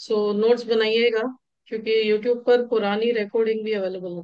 So notes बनाइएगा, क्योंकि YouTube पर पुरानी रिकॉर्डिंग भी अवेलेबल है।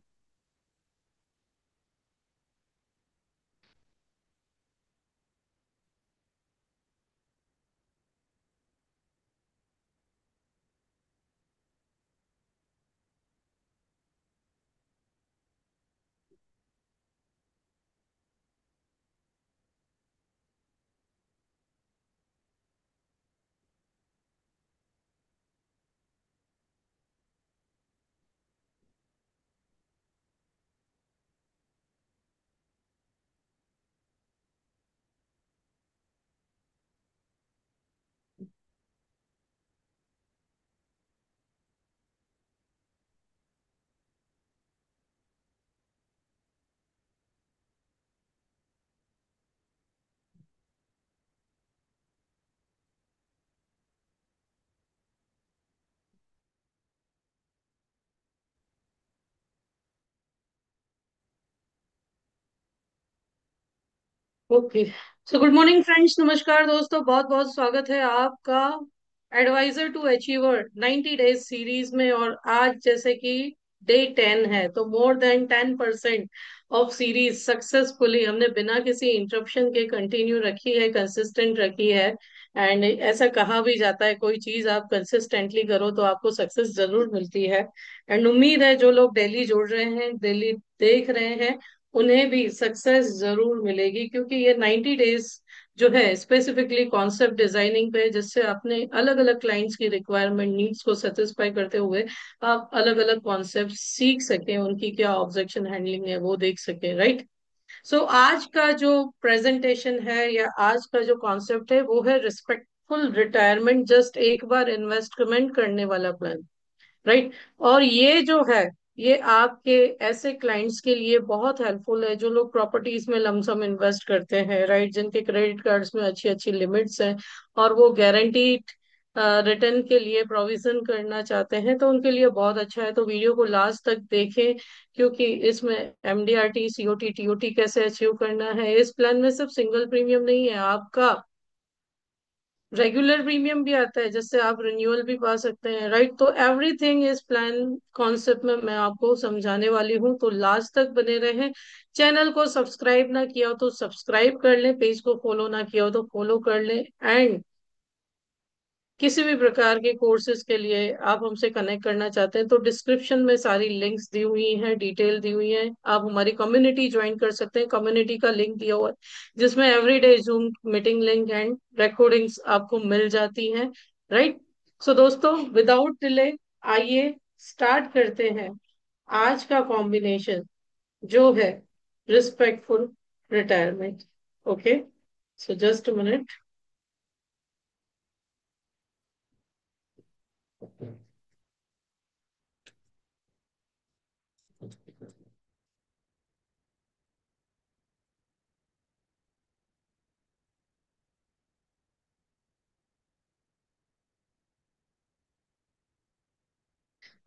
Okay. So good morning friends, नमस्कार दोस्तों, बहुत बहुत स्वागत है आपका advisor to achiever 90 days series में। और आज जैसे कि डे 10 है, तो more than 10% of series successfully हमने बिना किसी इंटरप्शन के कंटिन्यू रखी है, कंसिस्टेंट रखी है। एंड ऐसा कहा भी जाता है, कोई चीज आप कंसिस्टेंटली करो तो आपको सक्सेस जरूर मिलती है। एंड उम्मीद है जो लोग डेली जुड़ रहे हैं, डेली देख रहे हैं, उन्हें भी सक्सेस जरूर मिलेगी, क्योंकि ये 90 डेज जो है स्पेसिफिकली कॉन्सेप्ट डिजाइनिंग पे है, जिससे अपने अलग अलग क्लाइंट्स की रिक्वायरमेंट नीड्स को सेटिस्फाई करते हुए आप अलग अलग कॉन्सेप्ट सीख सकें, उनकी क्या ऑब्जेक्शन हैंडलिंग है वो देख सकें, राइट। सो आज का जो प्रेजेंटेशन है या आज का जो कॉन्सेप्ट है वो है रिस्पेक्टफुल रिटायरमेंट, जस्ट एक बार इन्वेस्टमेंट करने वाला प्लान, राइट। और ये जो है, ये आपके ऐसे क्लाइंट्स के लिए बहुत हेल्पफुल है जो लोग प्रॉपर्टीज में लमसम इन्वेस्ट करते हैं, राइट, जिनके क्रेडिट कार्ड्स में अच्छी अच्छी लिमिट्स हैं और वो गारंटीड रिटर्न के लिए प्रोविजन करना चाहते हैं, तो उनके लिए बहुत अच्छा है। तो वीडियो को लास्ट तक देखें, क्योंकि इसमें एमडीआरटी, सीओटी, टीओटी कैसे अचीव करना है। इस प्लान में सिर्फ सिंगल प्रीमियम नहीं है, आपका रेगुलर प्रीमियम भी आता है, जिससे आप रिन्यूअल भी पा सकते हैं, राइट। तो एवरीथिंग इस प्लान कॉन्सेप्ट में मैं आपको समझाने वाली हूँ, तो लास्ट तक बने रहें। चैनल को सब्सक्राइब ना किया हो तो सब्सक्राइब कर लें, पेज को फॉलो ना किया हो तो फॉलो कर लें। एंड किसी भी प्रकार के कोर्सेज के लिए आप हमसे कनेक्ट करना चाहते हैं तो डिस्क्रिप्शन में सारी लिंक्स दी हुई हैं, डिटेल दी हुई हैं। आप हमारी कम्युनिटी ज्वाइन कर सकते हैं, कम्युनिटी का लिंक दिया हुआ है, जिसमें everyday zoom meeting link and recordings आपको मिल जाती हैं, राइट। सो दोस्तों, विदाउट डिले आइए स्टार्ट करते हैं आज का कॉम्बिनेशन, जो है respectful retirement. Okay, so just a minute.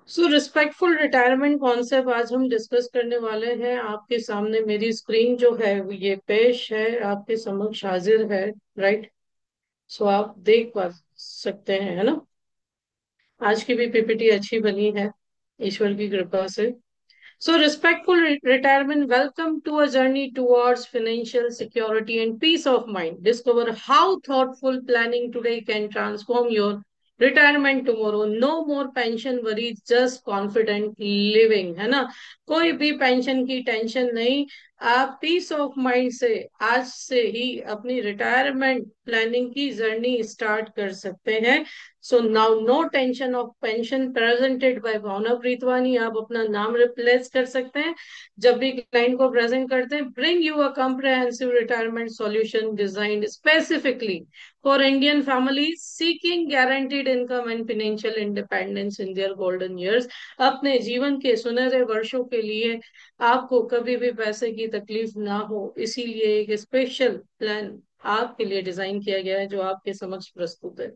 So respectful retirement concept आज हम डिस्कस करने वाले हैं। आपके सामने मेरी स्क्रीन जो है वो ये पेश है, आपके समक्ष हाजिर है, राइट। सो आप देख पा सकते हैं, है ना। आज की भी पीपीटी अच्छी बनी है, ईश्वर की कृपा से। So, respectful retirement, welcome to a journey towards financial security and peace of mind. Discover how thoughtful planning today can transform your retirement tomorrow. No more pension worries, just confident living, है ना। कोई भी pension की tension नहीं, आप piece of mind से आज से ही अपनी रिटायरमेंट प्लानिंग की जर्नी स्टार्ट कर सकते हैं। So now no tension of pension, presented by Bhavna Pritwani. आप अपना नाम रिप्लेस कर सकते हैं जब भी क्लाइंट को प्रेजेंट करते हैं। Bring you a comprehensive retirement solution designed specifically for Indian families seeking guaranteed income and financial independence in their golden years. अपने जीवन के सुनहरे वर्षों के लिए आपको कभी भी पैसे की तकलीफ ना हो, इसीलिए एक स्पेशल प्लान आपके लिए डिजाइन किया गया है, जो आपके समक्ष प्रस्तुत है।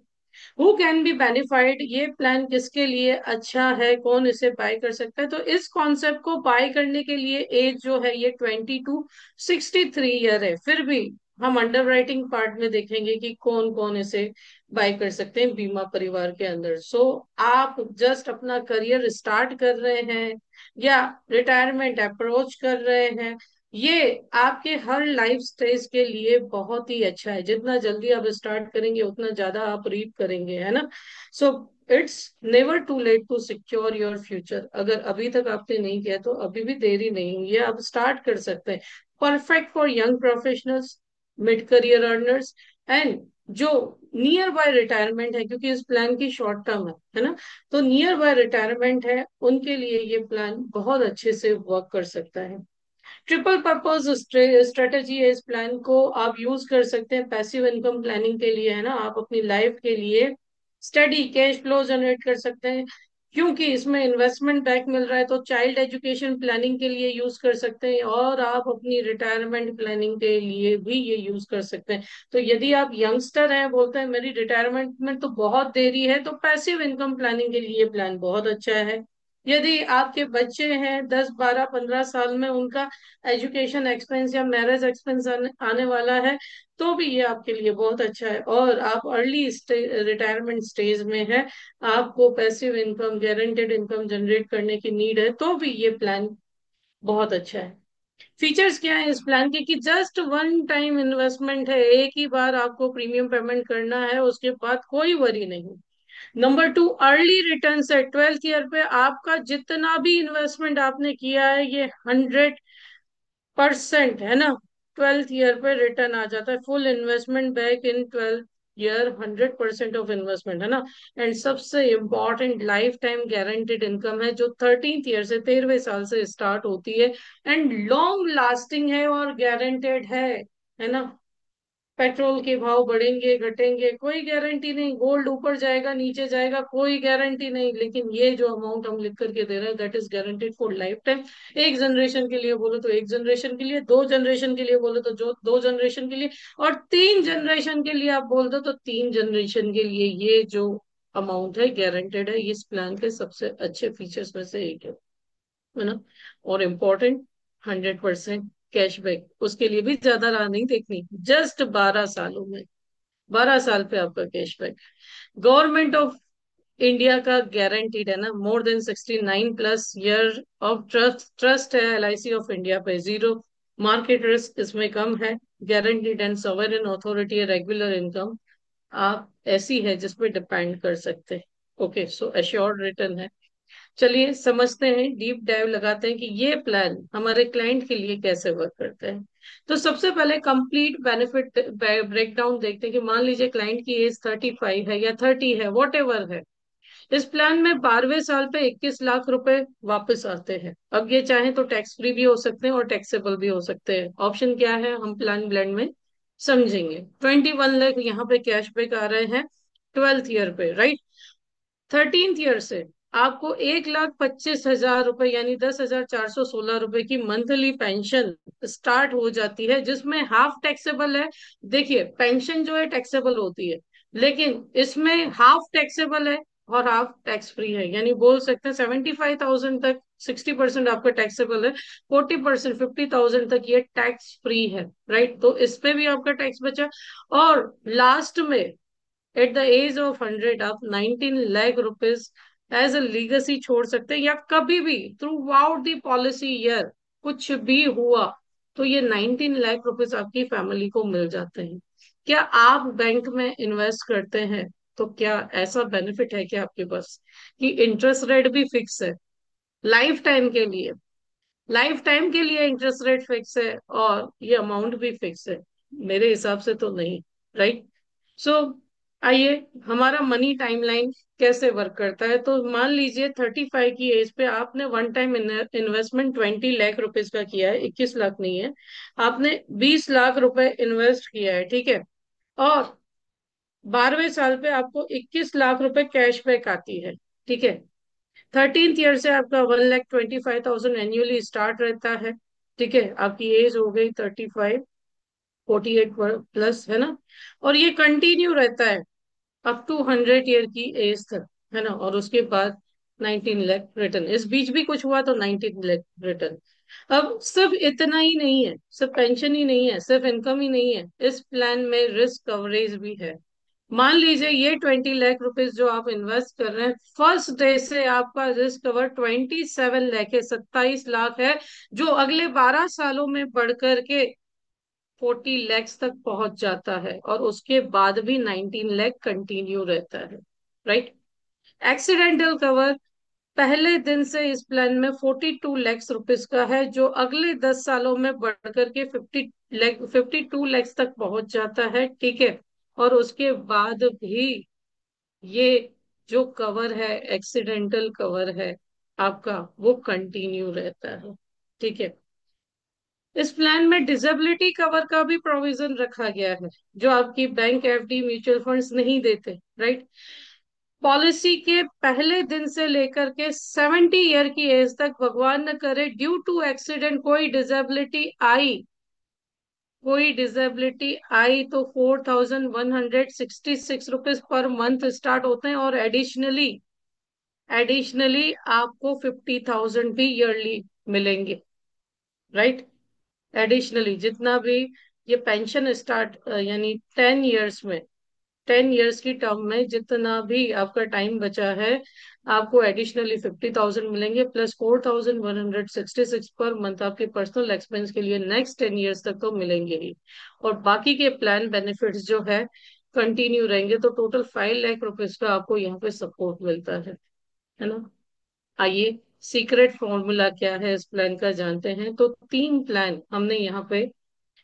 हु कैन बी बेनिफाइड, ये प्लान किसके लिए अच्छा है, कौन इसे बाय कर सकता है। तो इस कॉन्सेप्ट को बाय करने के लिए एज जो है ये 22 63 ईयर है, फिर भी हम अंडरराइटिंग पार्ट में देखेंगे कि कौन कौन इसे बाय कर सकते हैं बीमा परिवार के अंदर। सो आप जस्ट अपना करियर स्टार्ट कर रहे हैं या रिटायरमेंट अप्रोच कर रहे हैं, ये आपके हर लाइफ स्टेज के लिए बहुत ही अच्छा है। जितना जल्दी आप स्टार्ट करेंगे उतना ज्यादा आप रीप करेंगे, है ना। So it's never too late to secure your future. अगर अभी तक आपने नहीं किया तो अभी भी देरी नहीं हुई है, आप स्टार्ट कर सकते हैं। Perfect for young professionals, mid career earners, and जो नियर बाय रिटायरमेंट है, क्योंकि इस प्लान की शॉर्ट टर्म है ना, तो नियर बाय रिटायरमेंट है उनके लिए ये प्लान बहुत अच्छे से वर्क कर सकता है। ट्रिपल पर्पज स्ट्रेटेजी है, इस प्लान को आप यूज कर सकते हैं पैसिव इनकम प्लानिंग के लिए, है ना। आप अपनी लाइफ के लिए स्टडी कैश फ्लो जनरेट कर सकते हैं, क्योंकि इसमें इन्वेस्टमेंट बैक मिल रहा है। तो चाइल्ड एजुकेशन प्लानिंग के लिए यूज कर सकते हैं, और आप अपनी रिटायरमेंट प्लानिंग के लिए भी ये यूज कर सकते हैं। तो यदि आप यंगस्टर हैं, बोलते हैं मेरी रिटायरमेंट में तो बहुत देरी है, तो पैसिव इनकम प्लानिंग के लिए ये प्लान बहुत अच्छा है। यदि आपके बच्चे हैं 10 12 15 साल में, उनका एजुकेशन एक्सपेंस या मैरिज एक्सपेंस आने वाला है, तो भी ये आपके लिए बहुत अच्छा है। और आप अर्ली रिटायरमेंट स्टेज में है, आपको passive income guaranteed income generate करने की नीड है, तो भी ये प्लान बहुत अच्छा है। फीचर्स क्या है इस प्लान के, कि जस्ट वन टाइम इन्वेस्टमेंट है, एक ही बार आपको प्रीमियम पेमेंट करना है, उसके बाद कोई वरी नहीं। नंबर टू, अर्ली रिटर्न है। 12th ईयर पे आपका जितना भी इन्वेस्टमेंट आपने किया है, ये 100% है ना, 12th ईयर पे रिटर्न आ जाता है। Full investment back in 12th year, 100% of investment, है ना। एंड सबसे important, life time guaranteed income है, जो 13th ईयर से 13वें साल से स्टार्ट होती है, एंड लॉन्ग लास्टिंग है और गारंटेड है ना। पेट्रोल के भाव बढ़ेंगे घटेंगे कोई गारंटी नहीं, गोल्ड ऊपर जाएगा नीचे जाएगा कोई गारंटी नहीं, लेकिन ये जो अमाउंट हम लिख करके दे रहे हैं, that is guaranteed for life time. एक जनरेशन के लिए बोलो तो एक जनरेशन के लिए, 2 जनरेशन के लिए बोलो तो जो 2 जनरेशन के लिए, और 3 जनरेशन के लिए आप बोल दो तो 3 जनरेशन के लिए, ये जो अमाउंट है गारंटेड है। इस प्लान के सबसे अच्छे फीचर्स में से एक है ना। और इम्पोर्टेंट, 100% कैशबैक, उसके लिए भी ज्यादा राह नहीं देखनी, जस्ट 12 सालों में, 12 साल पे आपका कैशबैक। गवर्नमेंट ऑफ इंडिया का गारंटीड है ना, more than 69+ year of trust है LIC ऑफ इंडिया पे, जीरो मार्केट रिस्क इसमें कम है, गारंटीड एंड सॉवरेन अथॉरिटी है, रेगुलर इनकम आप ऐसी है जिसपे डिपेंड कर सकते हैं। ओके, सो एश्योर्ड रिटर्न है। चलिए समझते हैं, डीप डाइव लगाते हैं कि ये प्लान हमारे क्लाइंट के लिए कैसे वर्क करते हैं। तो सबसे पहले कंप्लीट बेनिफिट ब्रेकडाउन देखते हैं, कि मान लीजिए क्लाइंट की एज 35 है या 30 है, वॉट एवर है। इस प्लान में 12वें साल पे 21 लाख रुपए वापस आते हैं। अब ये चाहे तो टैक्स फ्री भी हो सकते हैं और टैक्सेबल भी हो सकते हैं, ऑप्शन क्या है हम प्लान ब्लेंड में समझेंगे। 21 लाख यहाँ पे कैशबैक आ रहे हैं 12th ईयर पे, राइट। 13th ईयर से आपको 1,25,000 रुपए यानी 10,416 रुपए की मंथली पेंशन स्टार्ट हो जाती है, जिसमें हाफ टैक्सेबल है। देखिए पेंशन जो है टैक्सेबल होती है, लेकिन इसमें हाफ टैक्सेबल है और हाफ टैक्स फ्री है, यानी बोल सकते हैं 75,000 तक 60% आपका टैक्सेबल है, 40% 50,000 तक ये टैक्स फ्री है, राइट। तो इस पे भी आपका टैक्स बचा। और लास्ट में एट द एज ऑफ 100 आप 19 lakh rupees as a legacy छोड़ सकते हैं, या कभी भी throughout the policy year कुछ भी हुआ तो ये 19 लाख रुपीज आपकी फैमिली को मिल जाते हैं। क्या आप बैंक में इन्वेस्ट करते हैं, तो क्या ऐसा बेनिफिट है कि आपके पास, कि इंटरेस्ट रेट भी फिक्स है लाइफ टाइम के लिए, लाइफ टाइम के लिए इंटरेस्ट रेट फिक्स है और ये अमाउंट भी फिक्स है? मेरे हिसाब से तो नहीं, राइट। सो आइए, हमारा मनी टाइमलाइन कैसे वर्क करता है। तो मान लीजिए 35 की एज पे आपने one time investment 20 lakh rupees का किया है, 21 लाख नहीं है, आपने 20 लाख रुपए इन्वेस्ट किया है, ठीक है। और 12वें साल पे आपको 21 लाख रुपए कैशबैक आती है, ठीक है। 13th ईयर से आपका 1,25,000 एन्युअली स्टार्ट रहता है, ठीक है। आपकी एज हो गई 35, 48+ है ना। और ये कंटिन्यू रहता है अप टू 100 ईयर की एज तक, है ना। और उसके बाद 19 लाख रिटर्न, इस बीच भी कुछ हुआ तो 19 लाख रिटर्न। अब सिर्फ इतना ही नहीं है, सिर्फ पेंशन ही नहीं है, सिर्फ इनकम ही नहीं है, इस प्लान में रिस्क कवरेज भी है। मान लीजिए ये 20 लाख रुपीज जो आप इन्वेस्ट कर रहे हैं, फर्स्ट डे से आपका रिस्क कवर 27 लाख है, 27 लाख है, जो अगले 12 सालों में बढ़ कर के 40 लैक्स तक पहुंच जाता है, और उसके बाद भी 19 लाख कंटिन्यू रहता है। राइट। एक्सीडेंटल कवर पहले दिन से इस प्लान में 42 लैक्स रुपीज का है, जो अगले 10 सालों में बढ़कर के 52 लैक्स तक पहुंच जाता है। ठीक है। और उसके बाद भी ये जो कवर है, एक्सीडेंटल कवर है आपका, वो कंटिन्यू रहता है। ठीक है। इस प्लान में डिसेबिलिटी कवर का भी प्रोविजन रखा गया है, जो आपकी बैंक, एफडी, म्यूचुअल फंड्स नहीं देते। राइट। पॉलिसी के पहले दिन से लेकर के 70 ईयर की एज तक, भगवान न करे ड्यू टू एक्सीडेंट कोई डिसेबिलिटी आई तो 4166 रुपीज पर मंथ स्टार्ट होते हैं, और एडिशनली आपको 50,000 भी ईयरली मिलेंगे। राइट। एडिशनली जितना भी ये पेंशन स्टार्ट, यानी 10 ईयर्स में, 10 ईयर्स की टर्म में जितना भी आपका टाइम बचा है, आपको एडिशनली 50,000 मिलेंगे, प्लस 4166 पर मंथ आपके पर्सनल एक्सपेंस के लिए नेक्स्ट 10 ईयर्स तक तो मिलेंगे ही। और बाकी के प्लान बेनिफिट्स जो है कंटिन्यू रहेंगे, तो टोटल 5 लाख रुपीज का आपको यहाँ पे सपोर्ट मिलता है ना। आइए, सीक्रेट फॉर्मूला क्या है इस प्लान का जानते हैं। तो 3 प्लान हमने यहाँ पे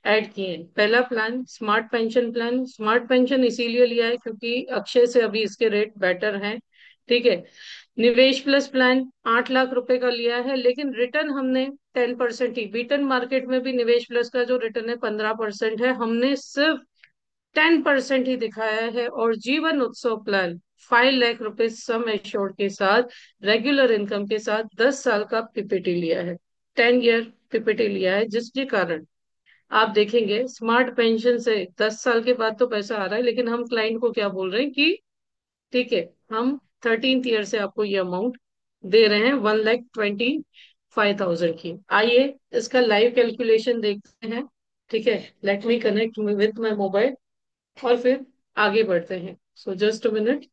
ऐड किए हैं। पहला plan smart pension plan. Smart pension इसीलिए लिया है क्योंकि अक्षय से अभी इसके रेट बेटर हैं। ठीक है। निवेश प्लस प्लान 8 लाख रुपए का लिया है, लेकिन रिटर्न हमने 10% ही, बीटन मार्केट में भी निवेश प्लस का जो रिटर्न है 15% है, हमने सिर्फ 10% ही दिखाया है। और जीवन उत्सव प्लान 5 लाख रुपए सम एश्योर्ड के साथ, रेगुलर इनकम के साथ, 10 साल का पीपीटी लिया है, 10 ईयर पीपीटी लिया है, जिसके कारण आप देखेंगे स्मार्ट पेंशन से 10 साल के बाद तो पैसा आ रहा है, लेकिन हम क्लाइंट को क्या बोल रहे हैं कि ठीक है, हम 13th ईयर से आपको ये अमाउंट दे रहे हैं, 1,25,000 की। आइए इसका लाइव कैलकुलेशन देखते हैं। ठीक है। Let me connect with my mobile, और फिर आगे बढ़ते हैं। सो जस्ट अ मिनट।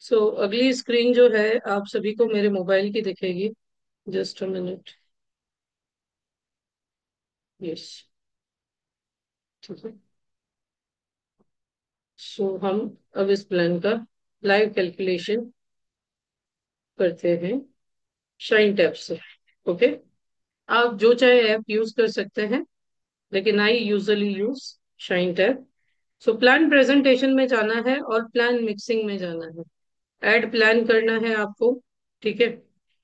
सो अगली स्क्रीन जो है आप सभी को मेरे मोबाइल की दिखेगी। Just a minute. यस। ठीक है। सो हम अब इस प्लान का लाइव कैलकुलेशन करते हैं शाइन टैब से। ओके। आप जो चाहे ऐप यूज कर सकते हैं, लेकिन I usually use shine tab. So plan presentation में जाना है और प्लान मिक्सिंग में जाना है। ऐड प्लान करना है आपको। ठीक है।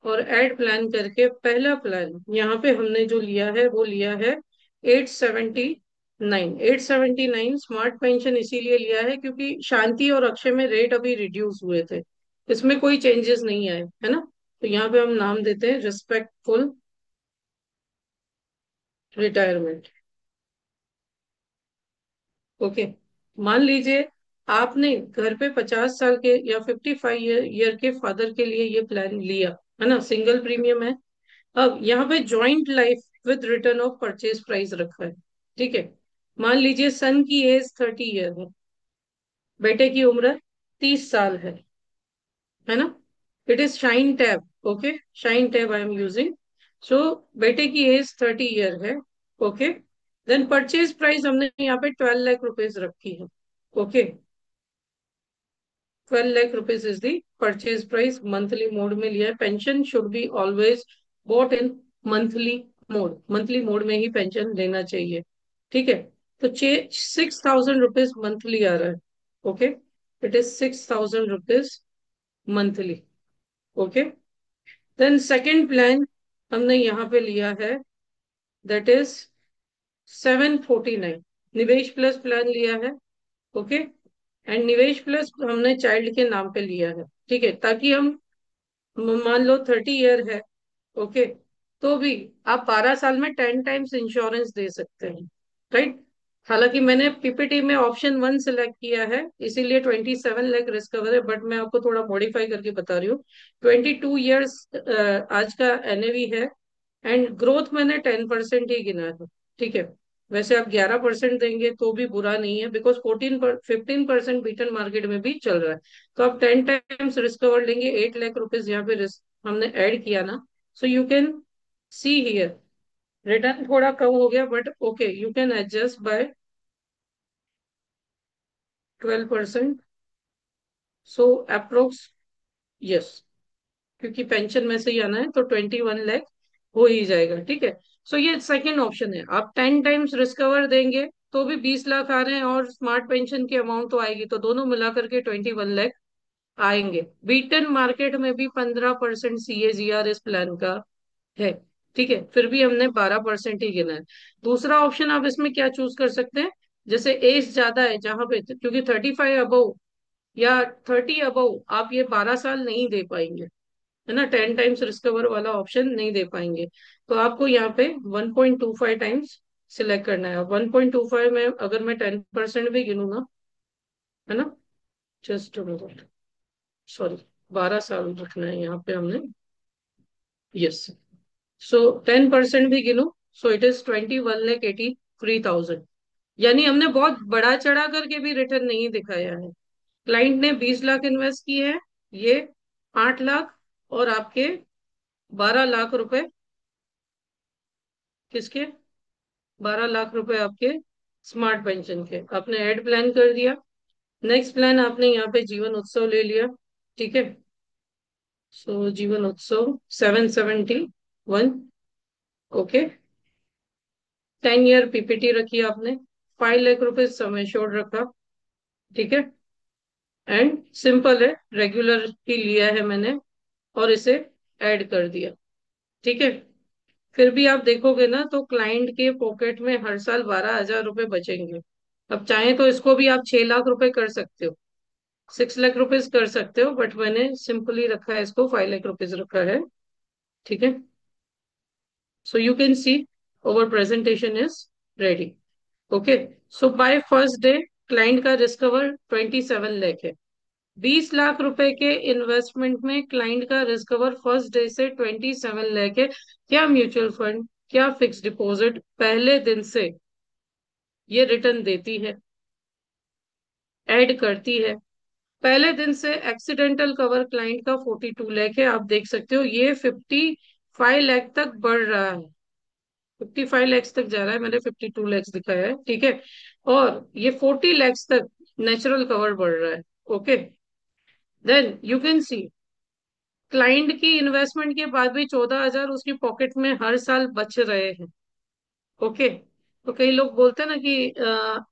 और ऐड प्लान करके पहला प्लान यहाँ पे हमने जो लिया है वो लिया है 879। 879 स्मार्ट पेंशन इसीलिए लिया है क्योंकि शांति और अक्षय में रेट अभी रिड्यूस हुए थे, इसमें कोई चेंजेस नहीं आए, है ना। तो यहाँ पे हम नाम देते हैं रिस्पेक्टफुल रिटायरमेंट। ओके। मान लीजिए आपने घर पे 50 साल के या 55 ईयर के फादर के लिए ये प्लान लिया, है ना, सिंगल प्रीमियम है। अब यहाँ पे joint life with return of purchase price रखा है। ठीक है। मान लीजिए सन की एज 30 ईयर है, बेटे की उम्र 30 साल है ना। It is shine tab. Okay. Shine tab I am using. So बेटे की एज 30 ईयर है। ओके। देन परचेज प्राइस हमने यहाँ पे 12 लाख रुपीज रखी है। Okay. 12 lakh rupees is the purchase price. Monthly mode में लिया है। Pension should be always bought in monthly mode, monthly mode में ही पेंशन लेना चाहिए। ठीक है। तो 6,000 रुपीज मंथली आ रहा है। Okay. It is 6,000 rupees monthly. Okay. Then second plan हमने यहाँ पे लिया है दैट इज 749। निवेश प्लस प्लान लिया है। ओके। एंड निवेश प्लस हमने चाइल्ड के नाम पे लिया है, ठीक है, ताकि हम मान लो 30 ईयर है। ओके। तो भी आप 12 साल में 10 टाइम्स इंश्योरेंस दे सकते हैं, राइट। हालांकि मैंने पीपीटी में ऑप्शन 1 सिलेक्ट किया है, इसीलिए 27 लाख रिस्क कवर है, बट मैं आपको थोड़ा मॉडिफाई करके बता रही हूँ। 22 ईयर्स आज का एनएवी है। एंड ग्रोथ मैंने 10% ही गिना है, ठीक है। वैसे आप 11% देंगे तो भी बुरा नहीं है, बिकॉज 15% बीटन मार्केट में भी चल रहा है। तो आप 10 टाइम्स रिस्क कवर लेंगे, 8 लाख रुपीज यहाँ पे रिस्क हमने ऐड किया ना। So you can see here, return थोड़ा कम हो गया, but okay, you can adjust by 12%। So approx, yes, क्योंकि पेंशन में से ही आना है तो 21 लाख हो ही जाएगा, ठीक है। सो ये सेकंड ऑप्शन है, आप 10 टाइम्स रिस्क कवर देंगे तो भी 20 लाख आ रहे हैं, और स्मार्ट पेंशन की अमाउंट तो आएगी, तो दोनों मिलाकर के 21 लाख आएंगे। बीटन मार्केट में भी 15% CAGR इस प्लान का है, ठीक है, फिर भी हमने 12% ही गिना है। दूसरा ऑप्शन आप इसमें क्या चूज कर सकते हैं, जैसे एज ज्यादा है जहां पे, क्योंकि 35 अबव या 30 अबव आप ये 12 साल नहीं दे पाएंगे, है ना, 10 टाइम्स रिस्कवर वाला ऑप्शन नहीं दे पाएंगे। तो आपको यहाँ पे 1.25 टाइम्स सिलेक्ट करना है। 1.25 में अगर मैं 10% भी गिनूंगा, है ना, जस्ट मिनट, सॉरी, 12 साल रखना है यहाँ पे हमने, यस। सो 10% भी गिनू, सो इट इज 21,83,000। यानी हमने बहुत बड़ा चढ़ा करके भी रिटर्न नहीं दिखाया है। क्लाइंट ने 20 लाख इन्वेस्ट किए हैं, ये 8 लाख, और आपके 12 लाख रुपए, किसके, 12 लाख रुपए आपके स्मार्ट पेंशन के, आपने ऐड प्लान कर दिया। नेक्स्ट प्लान आपने यहाँ पे जीवन उत्सव ले लिया, ठीक है। सो जीवन उत्सव 771। ओके। 10 ईयर पीपीटी रखी आपने, 5 लाख रुपए समय छोड़ रखा, ठीक है। एंड सिंपल है, रेगुलर ही लिया है मैंने, और इसे ऐड कर दिया, ठीक है। फिर भी आप देखोगे ना तो क्लाइंट के पॉकेट में हर साल 12,000 रुपए बचेंगे। अब चाहे तो इसको भी आप 6 लाख रुपए कर सकते हो, 6 लाख रुपीज कर सकते हो, बट मैंने सिंपली रखा है, इसको 5 लाख रुपीज रखा है, ठीक है। सो you can C over presentation is ready. Okay. So by first day client का रिस्कवर 27 लाख है। 20 लाख रुपए के इन्वेस्टमेंट में क्लाइंट का रिस्कवर फर्स्ट डे से 27 लाख है। क्या म्यूचुअल फंड, क्या फिक्स डिपॉजिट पहले दिन से ये रिटर्न देती है, ऐड करती है। पहले दिन से एक्सीडेंटल कवर क्लाइंट का 42 लाख है, आप देख सकते हो ये 55 लाख तक बढ़ रहा है, 55 लैक्स तक जा रहा है, मैंने 52 लैक्स दिखाया है, ठीक है। और ये 40 लैक्स तक नेचुरल कवर बढ़ रहा है। Okay. Then you can see client की इन्वेस्टमेंट के बाद भी 14,000 उसकी पॉकेट में हर साल बच रहे हैं। ओके। तो कई लोग बोलते हैं ना कि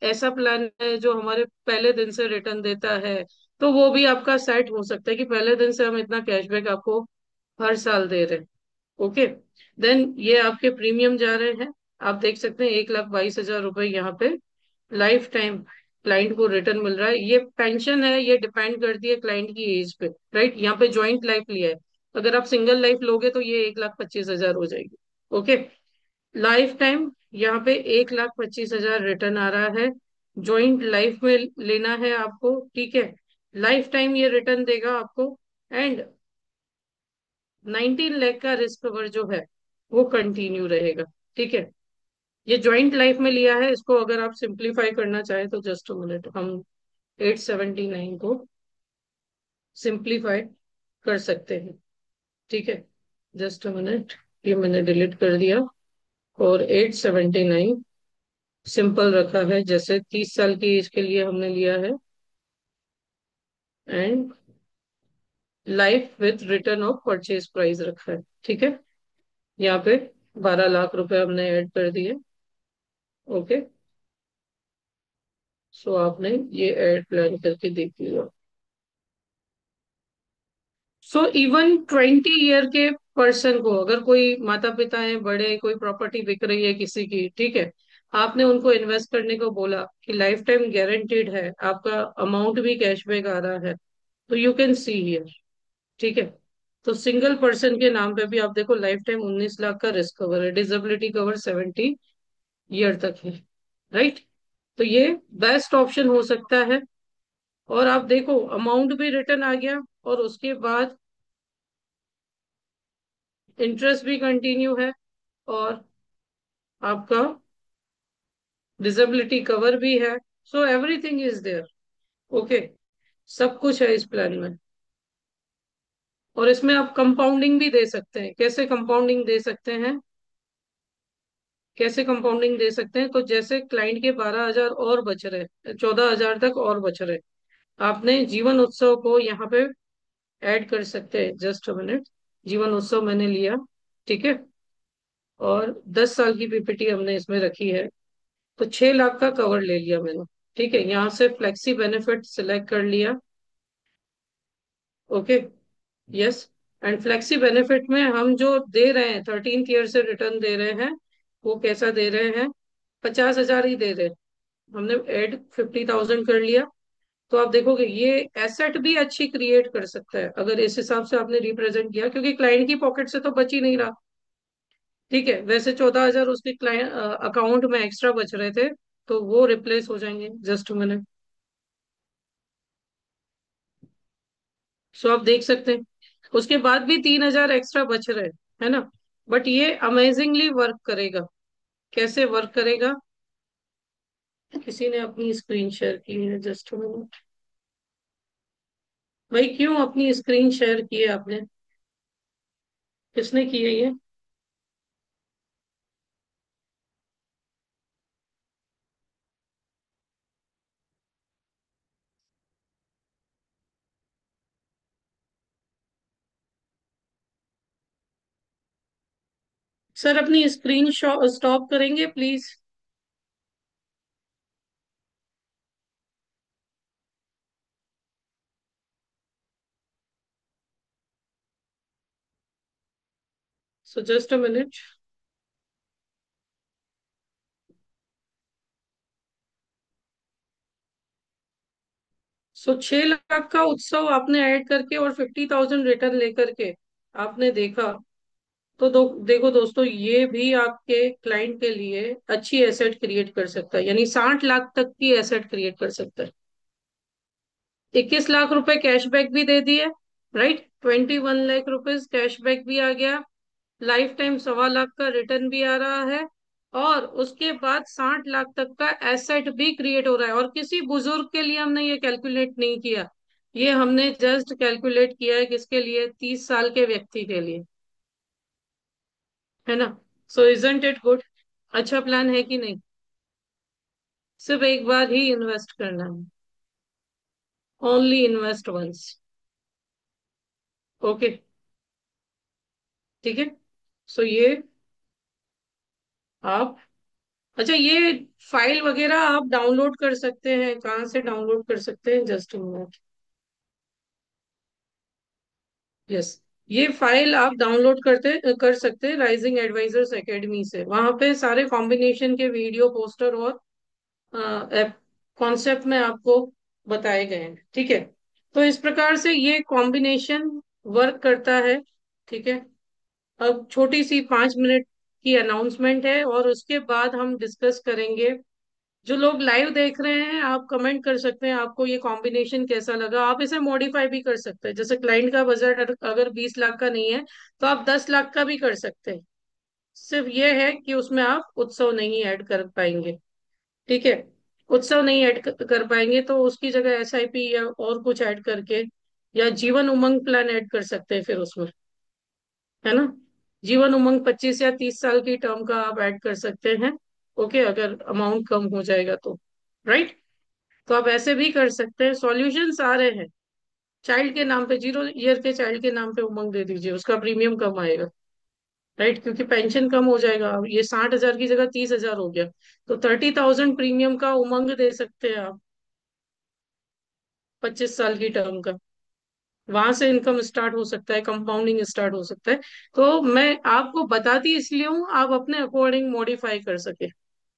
ऐसा प्लान है जो हमारे पहले दिन से रिटर्न देता है, तो वो भी आपका सेट हो सकता है कि पहले दिन से हम इतना कैशबैक आपको हर साल दे रहे हैं। ओके। देन ये आपके प्रीमियम जा रहे हैं, आप देख सकते हैं 1,22,000 रुपए यहाँ पे लाइफ टाइम क्लाइंट को रिटर्न मिल रहा है। ये पेंशन है, ये डिपेंड करती है क्लाइंट की एज पे, राइट। यहाँ पे ज्वाइंट लाइफ लिया है, अगर आप सिंगल लाइफ लोगे तो ये 1,25,000 हो जाएगी। ओके। लाइफ टाइम यहाँ पे 1,25,000 रिटर्न आ रहा है, ज्वाइंट लाइफ में लेना है आपको, ठीक है। लाइफ टाइम ये रिटर्न देगा आपको। एंड 19 लाख का रिस्क कवर जो है वो कंटिन्यू रहेगा, ठीक है। ये ज्वाइंट लाइफ में लिया है, इसको अगर आप सिंप्लीफाई करना चाहें तो जस्ट अ मिनट, हम 879 को सिंप्लीफाई कर सकते हैं, ठीक है। जस्ट अ मिनट, ये मैंने डिलीट कर दिया, और 879 सिंपल रखा है, जैसे 30 साल की एज के लिए हमने लिया है। And life with return of purchase price रखा है, ठीक है। यहाँ पे 12 लाख रुपए हमने ऐड कर दिए। ओके। सो आपने ये ऐड प्लान करके देख लिया। सो इवन 20 ईयर के पर्सन को, अगर कोई माता पिता है बड़े, कोई प्रॉपर्टी बिक रही है किसी की, ठीक है, आपने उनको इन्वेस्ट करने को बोला कि लाइफ टाइम गारंटीड है, आपका अमाउंट भी कैशबैक आ रहा है, तो यू कैन सी हियर, ठीक है। तो सिंगल पर्सन के नाम पे भी आप देखो, लाइफ टाइम 19 लाख का रिस्क कवर है, डिसेबिलिटी कवर 70 ईयर तक है, राइट। तो ये बेस्ट ऑप्शन हो सकता है। और आप देखो अमाउंट भी रिटर्न आ गया, और उसके बाद इंटरेस्ट भी कंटिन्यू है, और आपका डिसेबिलिटी कवर भी है। So everything is there. Okay, सब कुछ है इस प्लान में। और इसमें आप कंपाउंडिंग भी दे सकते हैं। कैसे कंपाउंडिंग दे सकते हैं? कैसे कंपाउंडिंग दे सकते हैं? तो जैसे क्लाइंट के 12 हजार और बच रहे, 14 हजार तक और बच रहे, आपने जीवन उत्सव को यहाँ पे ऐड कर सकते हैं। जस्ट अ मिनट, जीवन उत्सव मैंने लिया, ठीक है, और 10 साल की पीपीटी हमने इसमें रखी है, तो 6 लाख का कवर ले लिया मैंने। ठीक है, यहाँ से फ्लेक्सी बेनिफिट सिलेक्ट कर लिया। Okay, yes. And flexi benefit में हम जो दे रहे हैं, 13th ईयर से रिटर्न दे रहे हैं, वो कैसा दे रहे हैं? 50 हजार ही दे रहे हैं। हमने एड 50,000 कर लिया। तो आप देखोगे ये एसेट भी अच्छी क्रिएट कर सकता है, अगर इस हिसाब से आपने रिप्रेजेंट किया, क्योंकि क्लाइंट की पॉकेट से तो बच ही नहीं रहा। ठीक है, वैसे 14 हजार उसके क्लाइंट अकाउंट में एक्स्ट्रा बच रहे थे, तो वो रिप्लेस हो जाएंगे। जस्ट मैंने, सो आप देख सकते हैं, उसके बाद भी 3 हजार एक्स्ट्रा बच रहे, है ना। बट ये अमेजिंगली वर्क करेगा। कैसे वर्क करेगा? किसी ने अपनी स्क्रीन शेयर की है, जस्ट मिनट। भाई क्यों अपनी स्क्रीन शेयर की है आपने? किसने की है ये? सर अपनी स्क्रीन स्टॉप करेंगे please? So just a minute. So 6 lakh का उत्सव आपने ऐड करके और 50,000 रिटर्न लेकर के आपने देखा, तो देखो दोस्तों, ये भी आपके क्लाइंट के लिए अच्छी एसेट क्रिएट कर सकता है, यानी 60 लाख तक की एसेट क्रिएट कर सकता है। 21 लाख रुपए कैशबैक भी दे दिए, राइट। 21 लाख रुपीज कैशबैक भी आ गया। लाइफ टाइम 1.25 लाख का रिटर्न भी आ रहा है। और उसके बाद 60 लाख तक का एसेट भी क्रिएट हो रहा है। और किसी बुजुर्ग के लिए हमने ये कैलकुलेट नहीं किया, ये हमने जस्ट कैलकुलेट किया है किसके लिए? 30 साल के व्यक्ति के लिए, है ना। सो इजंट इट गुड? अच्छा प्लान है कि नहीं? सिर्फ एक बार ही इन्वेस्ट करना है, ओनली इन्वेस्ट वंस। ओके, ठीक है। सो ये आप, अच्छा ये फाइल वगैरह आप डाउनलोड कर सकते हैं, कहाँ से डाउनलोड कर सकते हैं? Just minute. यस, ये फाइल आप डाउनलोड कर सकते हैं राइजिंग एडवाइजर्स एकेडमी से। वहां पे सारे कॉम्बिनेशन के वीडियो, पोस्टर और कॉन्सेप्ट में आपको बताए गए हैं, ठीक है। तो इस प्रकार से ये कॉम्बिनेशन वर्क करता है, ठीक है। अब छोटी सी 5 मिनट की अनाउंसमेंट है, और उसके बाद हम डिस्कस करेंगे। जो लोग लाइव देख रहे हैं, आप कमेंट कर सकते हैं आपको ये कॉम्बिनेशन कैसा लगा। आप इसे मॉडिफाई भी कर सकते हैं, जैसे क्लाइंट का बजट अगर 20 लाख का नहीं है, तो आप 10 लाख का भी कर सकते हैं। सिर्फ ये है कि उसमें आप उत्सव नहीं ऐड कर पाएंगे, ठीक है। उत्सव नहीं ऐड कर पाएंगे, तो उसकी जगह एसआईपी या और कुछ ऐड करके, या जीवन उमंग प्लान ऐड कर सकते हैं फिर उसमें, है ना। जीवन उमंग 25 या 30 साल की टर्म का आप ऐड कर सकते हैं। ओके, अगर अमाउंट कम हो जाएगा तो, राइट। तो आप ऐसे भी कर सकते हैं। सॉल्यूशन सारे हैं। चाइल्ड के नाम पे, 0 ईयर के चाइल्ड के नाम पे उमंग दे दीजिए, उसका प्रीमियम कम आएगा, राइट, क्योंकि पेंशन कम हो जाएगा। अब ये 60 हजार की जगह 30 हजार हो गया, तो 30,000 प्रीमियम का उमंग दे सकते हैं आप, 25 साल की टर्म का। वहां से इनकम स्टार्ट हो सकता है, कंपाउंडिंग स्टार्ट हो सकता है। तो मैं आपको बताती इसलिए हूँ, आप अपने अकॉर्डिंग मॉडिफाई कर सके,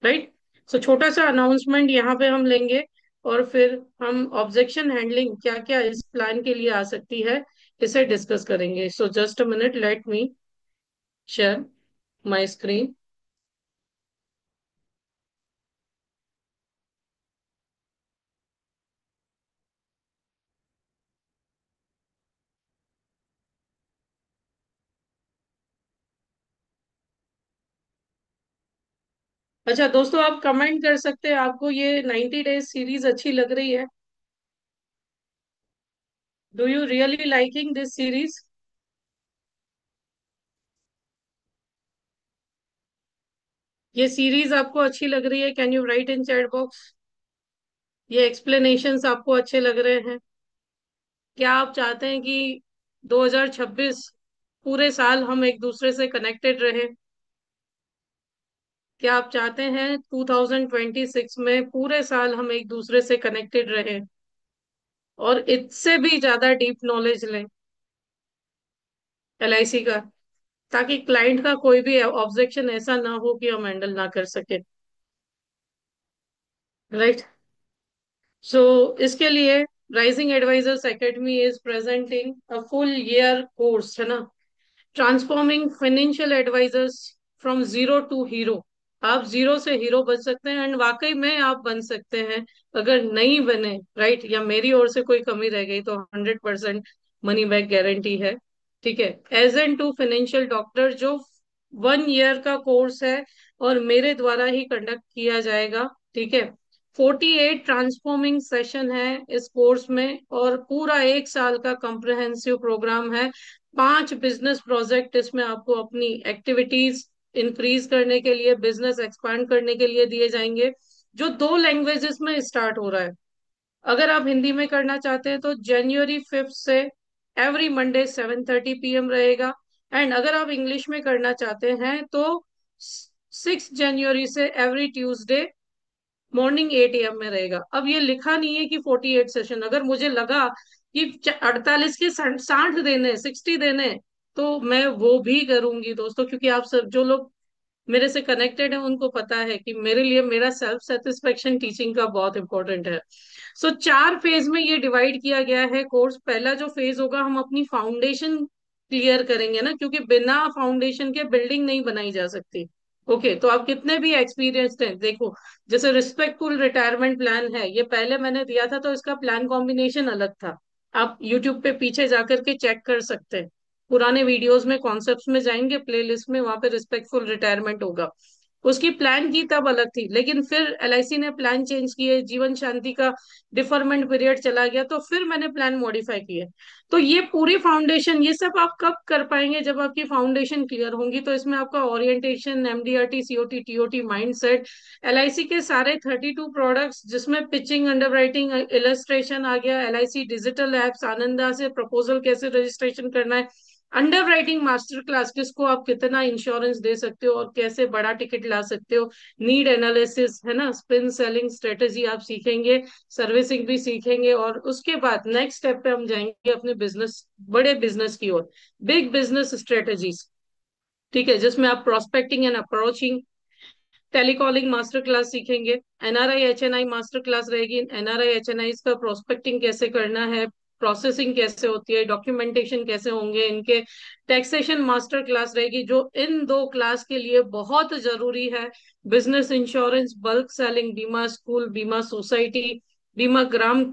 राइट। सो छोटा सा अनाउंसमेंट यहाँ पे हम लेंगे, और फिर हम ऑब्जेक्शन हैंडलिंग क्या क्या इस प्लान के लिए आ सकती है, इसे डिस्कस करेंगे। सो just a minute, let me share my screen. अच्छा दोस्तों, आप कमेंट कर सकते हैं, आपको ये 90 डेज सीरीज अच्छी लग रही है? Do you really liking this series? ये सीरीज आपको अच्छी लग रही है? Can you right in chat box? ये एक्सप्लेनेशंस आपको अच्छे लग रहे हैं? क्या आप चाहते हैं कि 2026 पूरे साल हम एक दूसरे से कनेक्टेड रहे? क्या आप चाहते हैं 2026 में पूरे साल हम एक दूसरे से कनेक्टेड रहे और इससे भी ज्यादा डीप नॉलेज लें एलआईसी का, ताकि क्लाइंट का कोई भी ऑब्जेक्शन ऐसा ना हो कि हम हैंडल ना कर सके, राइट। सो इसके लिए rising advisors academy is presenting a full year course, है ना, transforming financial advisors from zero to hero. आप जीरो से हीरो बन सकते हैं, एंड वाकई में आप बन सकते हैं। अगर नहीं बने, राइट, या मेरी ओर से कोई कमी रह गई, तो 100% मनी बैक गारंटी है। ठीक है। As an to financial doctor, जो 1 ईयर का कोर्स है और मेरे द्वारा ही कंडक्ट किया जाएगा। ठीक है। 48 ट्रांसफॉर्मिंग सेशन है इस कोर्स में, और पूरा 1 साल का कंप्रहेंसिव प्रोग्राम है। 5 बिजनेस प्रोजेक्ट इसमें आपको अपनी एक्टिविटीज इंक्रीज करने के लिए, बिजनेस एक्सपांड करने के लिए दिए जाएंगे, जो 2 लैंग्वेजेस में स्टार्ट हो रहा है। अगर आप हिंदी में करना चाहते हैं तो January 5 से एवरी मंडे 7:30 PM रहेगा। एंड अगर आप इंग्लिश में करना चाहते हैं तो 6 जनवरी से एवरी ट्यूसडे मॉर्निंग 8 AM में रहेगा। अब ये लिखा नहीं है कि 48 सेशन, अगर मुझे लगा कि 48 के 60 देने, 60 देने, तो मैं वो भी करूंगी दोस्तों, क्योंकि आप सब जो लोग मेरे से कनेक्टेड है उनको पता है कि मेरे लिए मेरा सेल्फ सेटिस्फेक्शन टीचिंग का बहुत इंपॉर्टेंट है। सो 4 फेज में ये डिवाइड किया गया है कोर्स। पहला जो फेज होगा, हम अपनी फाउंडेशन क्लियर करेंगे ना, क्योंकि बिना फाउंडेशन के बिल्डिंग नहीं बनाई जा सकती। ओके, तो आप कितने भी एक्सपीरियंस्ड हैं, देखो, जैसे रिस्पेक्टफुल रिटायरमेंट प्लान है, ये पहले मैंने दिया था तो इसका प्लान कॉम्बिनेशन अलग था। आप यूट्यूब पे पीछे जाकर के चेक कर सकते हैं, पुराने वीडियोस में, कॉन्सेप्ट्स में जाएंगे, प्लेलिस्ट में, वहां पे रिस्पेक्टफुल रिटायरमेंट होगा। उसकी प्लान की तब अलग थी, लेकिन फिर एलआईसी ने प्लान चेंज किए, जीवन शांति का डिफरमेंट पीरियड चला गया, तो फिर मैंने प्लान मॉडिफाई किए। तो ये पूरी फाउंडेशन, ये सब आप कब कर पाएंगे? जब आपकी फाउंडेशन क्लियर होंगी। तो इसमें आपका orientation, MDRT, COT, TOT, mindset, LIC के सारे 32 प्रोडक्ट्स, जिसमें पिचिंग, अंडर राइटिंग, इलस्ट्रेशन आ गया, एलआईसी डिजिटल एप्स, आनंदा से प्रपोजल कैसे रजिस्ट्रेशन करना है, अंडर राइटिंग मास्टर क्लास, किसको आप कितना इंश्योरेंस दे सकते हो और कैसे बड़ा टिकट ला सकते हो, नीड एनालिसिस, है ना, स्पिन सेलिंग स्ट्रेटेजी आप सीखेंगे, सर्विसिंग भी सीखेंगे, और उसके बाद नेक्स्ट स्टेप पे हम जाएंगे अपने बिजनेस, बड़े बिजनेस की ओर, बिग बिजनेस स्ट्रेटेजीज। ठीक है, जिसमें आप prospecting and approaching, telecalling master class सीखेंगे, एनआरआई एचएनआई मास्टर क्लास रहेगी, एनआरआई एचएनआई का प्रोस्पेक्टिंग कैसे करना है, प्रोसेसिंग कैसे होती है, डॉक्यूमेंटेशन कैसे होंगे इनके, टैक्सेशन मास्टर क्लास रहेगी, जो इन 2 क्लास के लिए बहुत जरूरी है। बिजनेस इंश्योरेंस, बल्क सेलिंग, बीमा स्कूल, बीमा सोसाइटी, बीमा ग्राम,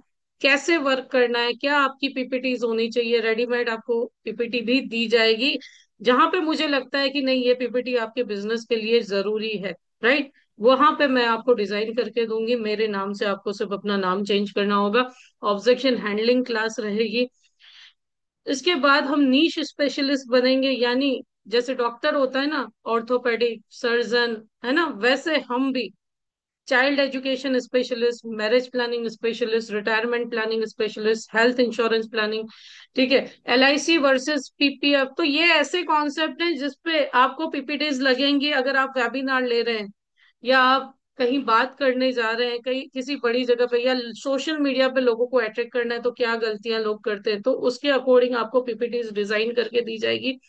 कैसे वर्क करना है, क्या आपकी पीपीटीज होनी चाहिए, रेडीमेड आपको पीपीटी भी दी जाएगी, जहां पे मुझे लगता है कि नहीं, ये पीपीटी आपके बिजनेस के लिए जरूरी है, राइट, वहां पे मैं आपको डिजाइन करके दूंगी। मेरे नाम से आपको सिर्फ अपना नाम चेंज करना होगा। ऑब्जेक्शन हैंडलिंग क्लास रहेगी। इसके बाद हम नीश स्पेशलिस्ट बनेंगे, यानी जैसे डॉक्टर होता है ना, ऑर्थोपेडिक सर्जन, है ना, वैसे हम भी child education specialist, marriage planning specialist, retirement planning specialist, health insurance planning. ठीक है। एलआईसी वर्सेस पीपीएफ, तो ये ऐसे कॉन्सेप्ट हैं जिसपे आपको पीपीटीज लगेंगी अगर आप वेबिनार ले रहे हैं, या आप कहीं बात करने जा रहे हैं, कहीं किसी बड़ी जगह पे, या सोशल मीडिया पे लोगों को अट्रैक्ट करना है, तो क्या गलतियां लोग करते हैं, तो उसके अकॉर्डिंग आपको पीपीटीज डिजाइन करके दी जाएगी,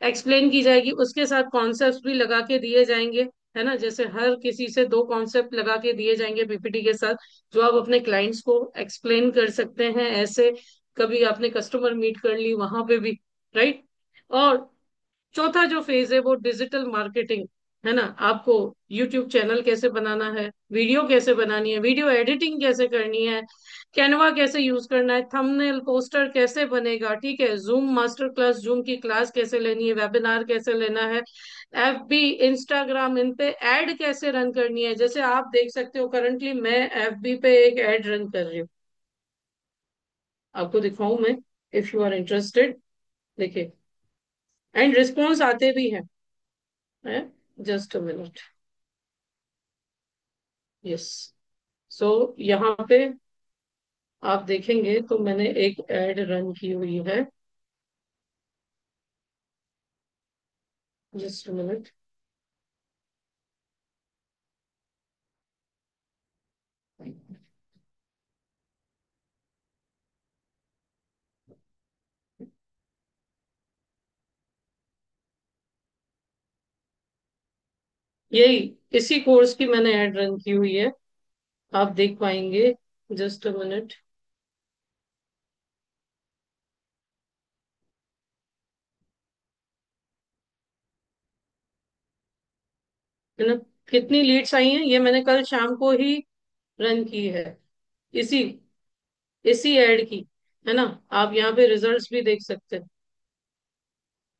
एक्सप्लेन की जाएगी, उसके साथ कॉन्सेप्ट भी लगा के दिए जाएंगे, है ना। जैसे हर किसी से दो कॉन्सेप्ट लगा के दिए जाएंगे पीपीटी के साथ, जो आप अपने क्लाइंट्स को एक्सप्लेन कर सकते हैं ऐसे। कभी आपने कस्टमर मीट कर ली वहां पे भी, राइट। और चौथा जो फेज है वो डिजिटल मार्केटिंग, है ना। आपको यूट्यूब चैनल कैसे बनाना है, वीडियो कैसे बनानी है, वीडियो एडिटिंग कैसे करनी है, कैनवा कैसे यूज करना है, थंबनेल पोस्टर कैसे बनेगा, ठीक है, जूम मास्टर क्लास, जूम की क्लास कैसे लेनी है, वेबिनार कैसे लेना है, एफबी इंस्टाग्राम इन पे एड कैसे रन करनी है। जैसे आप देख सकते हो करंटली मैं एफबी पे एक एड रन कर रही हूँ, आपको दिखाऊं मैं, इफ यू आर इंटरेस्टेड। देखिए, एंड रिस्पॉन्स आते भी हैं। Just a minute. यस। सो यहाँ पे आप देखेंगे तो मैंने एक एड रन की हुई है। Just a minute. यही, इसी कोर्स की मैंने एड रन की हुई है, आप देख पाएंगे। Just a minute. है ना, कितनी लीड्स आई हैं, ये मैंने कल शाम को ही रन की है, इसी इसी एड की, है ना। आप यहाँ पे रिजल्ट्स भी देख सकते हैं।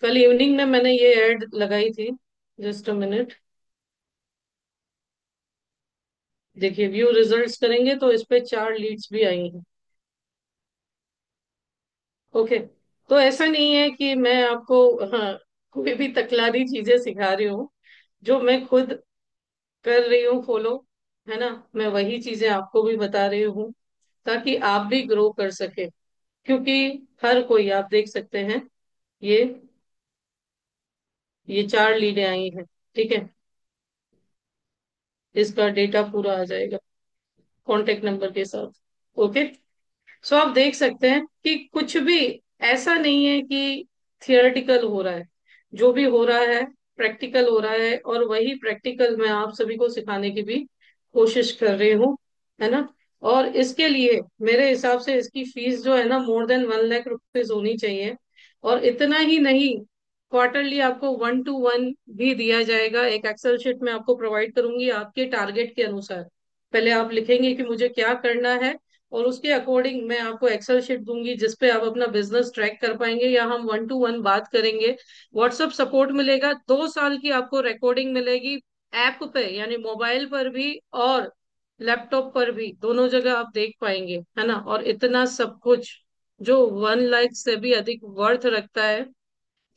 कल इवनिंग में मैंने ये एड लगाई थी। Just a minute. देखिए, व्यू रिजल्ट्स करेंगे तो इस पे 4 लीड्स भी आई हैं। ओके। तो ऐसा नहीं है कि मैं आपको, हाँ, कोई भी तकलादी चीजें सिखा रही हूँ, जो मैं खुद कर रही हूँ फॉलो, है ना। मैं वही चीजें आपको भी बता रही हूँ, ताकि आप भी ग्रो कर सके। क्योंकि हर कोई, आप देख सकते हैं, ये ये 4 लीडें आई हैं, ठीक है। इसका डेटा पूरा आ जाएगा कॉन्टेक्ट नंबर के साथ। ओके। सो आप देख सकते हैं कि कुछ भी ऐसा नहीं है कि थियोरेटिकल हो रहा है, जो भी हो रहा है प्रैक्टिकल हो रहा है, और वही प्रैक्टिकल मैं आप सभी को सिखाने की भी कोशिश कर रही हूँ, है ना। और इसके लिए मेरे हिसाब से इसकी फीस जो है ना, more than 1 लाख रुपीज होनी चाहिए। और इतना ही नहीं, क्वार्टरली आपको 1-to-1 भी दिया जाएगा, एक एक्सेल शीट में आपको प्रोवाइड करूंगी आपके टारगेट के अनुसार। पहले आप लिखेंगे कि मुझे क्या करना है, और उसके अकॉर्डिंग मैं आपको एक्सेल शीट दूंगी जिसपे आप अपना बिजनेस ट्रैक कर पाएंगे, या हम 1-to-1 बात करेंगे। व्हाट्सएप सपोर्ट मिलेगा, 2 साल की आपको रिकॉर्डिंग मिलेगी, ऐप पे यानी मोबाइल पर भी और लैपटॉप पर भी, दोनों जगह आप देख पाएंगे, है ना। और इतना सब कुछ जो 1 लाख से भी अधिक वर्थ रखता है।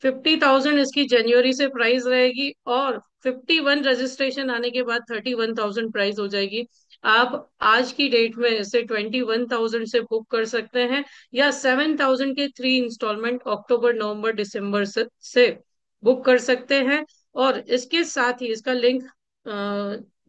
50,000 इसकी जनवरी से प्राइस रहेगी, और 51 रजिस्ट्रेशन आने के बाद 31,000 प्राइस हो जाएगी। आप आज की डेट में इसे 21,000 से बुक कर सकते हैं, या 7,000 के 3 इंस्टॉलमेंट अक्टूबर नवंबर दिसंबर से बुक कर सकते हैं। और इसके साथ ही इसका लिंक,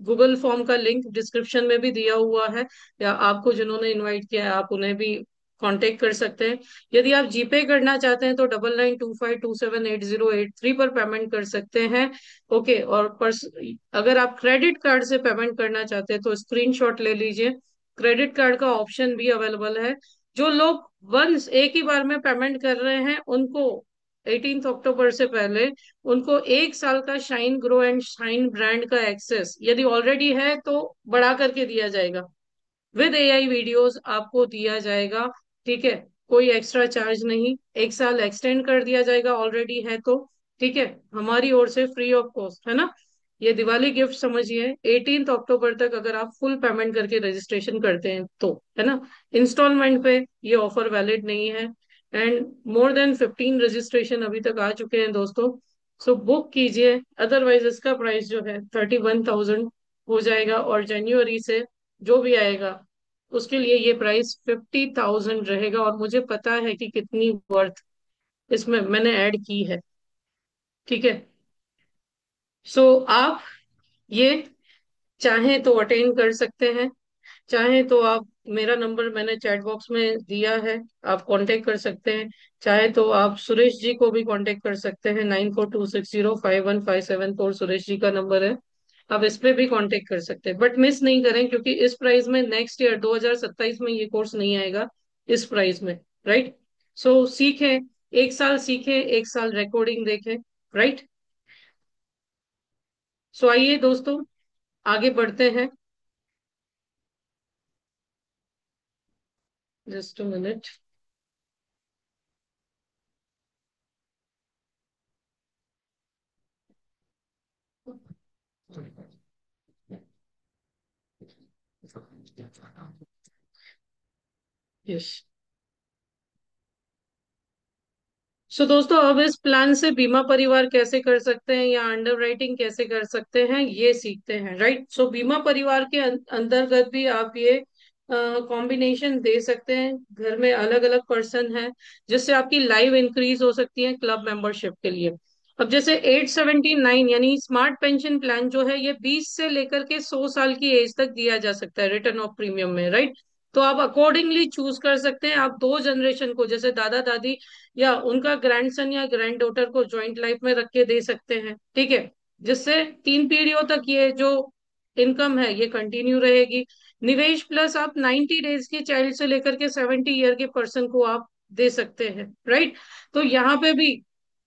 गूगल फॉर्म का लिंक डिस्क्रिप्शन में भी दिया हुआ है, या आपको जिन्होंने इनवाइट किया है आप उन्हें भी कांटेक्ट कर सकते हैं। यदि आप जीपे करना चाहते हैं तो 9925278083 पर पेमेंट कर सकते हैं। ओके। और अगर आप क्रेडिट कार्ड से पेमेंट करना चाहते हैं तो स्क्रीनशॉट ले लीजिए, क्रेडिट कार्ड का ऑप्शन भी अवेलेबल है। जो लोग वंस एक ही बार में पेमेंट कर रहे हैं उनको 18 अक्टूबर से पहले, उनको 1 साल का shine grow and shine brand का एक्सेस यदि ऑलरेडी है तो बढ़ा करके दिया जाएगा, विद एआई वीडियोस आपको दिया जाएगा, ठीक है। कोई एक्स्ट्रा चार्ज नहीं, 1 साल एक्सटेंड कर दिया जाएगा ऑलरेडी है तो, ठीक है, हमारी ओर से फ्री ऑफ कॉस्ट, है ना। ये दिवाली गिफ्ट समझिए, 18 अक्टूबर तक अगर आप फुल पेमेंट करके रजिस्ट्रेशन करते हैं तो, है ना। इंस्टॉलमेंट पे ये ऑफर वैलिड नहीं है। एंड more than 15 रजिस्ट्रेशन अभी तक आ चुके हैं दोस्तों। सो बुक कीजिए, अदरवाइज इसका प्राइस जो है 31,000 हो जाएगा, और जनवरी से जो भी आएगा उसके लिए ये प्राइस 50,000 रहेगा। और मुझे पता है कि कितनी वर्थ इसमें मैंने ऐड की है, ठीक है। सो आप ये चाहे तो अटेंड कर सकते हैं, चाहे तो आप, मेरा नंबर मैंने चैट बॉक्स में दिया है, आप कांटेक्ट कर सकते हैं। चाहे तो आप सुरेश जी को भी कांटेक्ट कर सकते हैं, 9426051574 सुरेश जी का नंबर है। आप इस पे भी कांटेक्ट कर सकते हैं, बट मिस नहीं करें, क्योंकि इस प्राइस में नेक्स्ट ईयर 2027 में ये कोर्स नहीं आएगा इस प्राइस में। राइट। सो सीखें, एक साल सीखें, एक साल रिकॉर्डिंग देखें। राइट। सो आइए दोस्तों, आगे बढ़ते हैं। Just a minute. यस। सो दोस्तों, अब इस प्लान से बीमा परिवार कैसे कर सकते हैं या अंडरराइटिंग कैसे कर सकते हैं, ये सीखते हैं। राइट। सो बीमा परिवार के अंतर्गत भी आप ये कॉम्बिनेशन दे सकते हैं। घर में अलग अलग पर्सन है, जिससे आपकी लाइव इंक्रीज हो सकती है क्लब मेंबरशिप के लिए। अब जैसे 879 यानी स्मार्ट पेंशन प्लान जो है, ये 20 से लेकर के 100 साल की एज तक दिया जा सकता है रिटर्न ऑफ प्रीमियम में। राइट। तो आप अकॉर्डिंगली चूज कर सकते हैं। आप दो जनरेशन को, जैसे दादा दादी या उनका ग्रैंडसन या ग्रैंड डॉटर को ज्वाइंट लाइफ में रख के दे सकते हैं। ठीक है। जिससे 3 पीढ़ियों तक ये जो इनकम है ये कंटिन्यू रहेगी। निवेश प्लस आप 90 डेज के चाइल्ड से लेकर के 70 ईयर के पर्सन को आप दे सकते हैं। राइट। तो यहाँ पे भी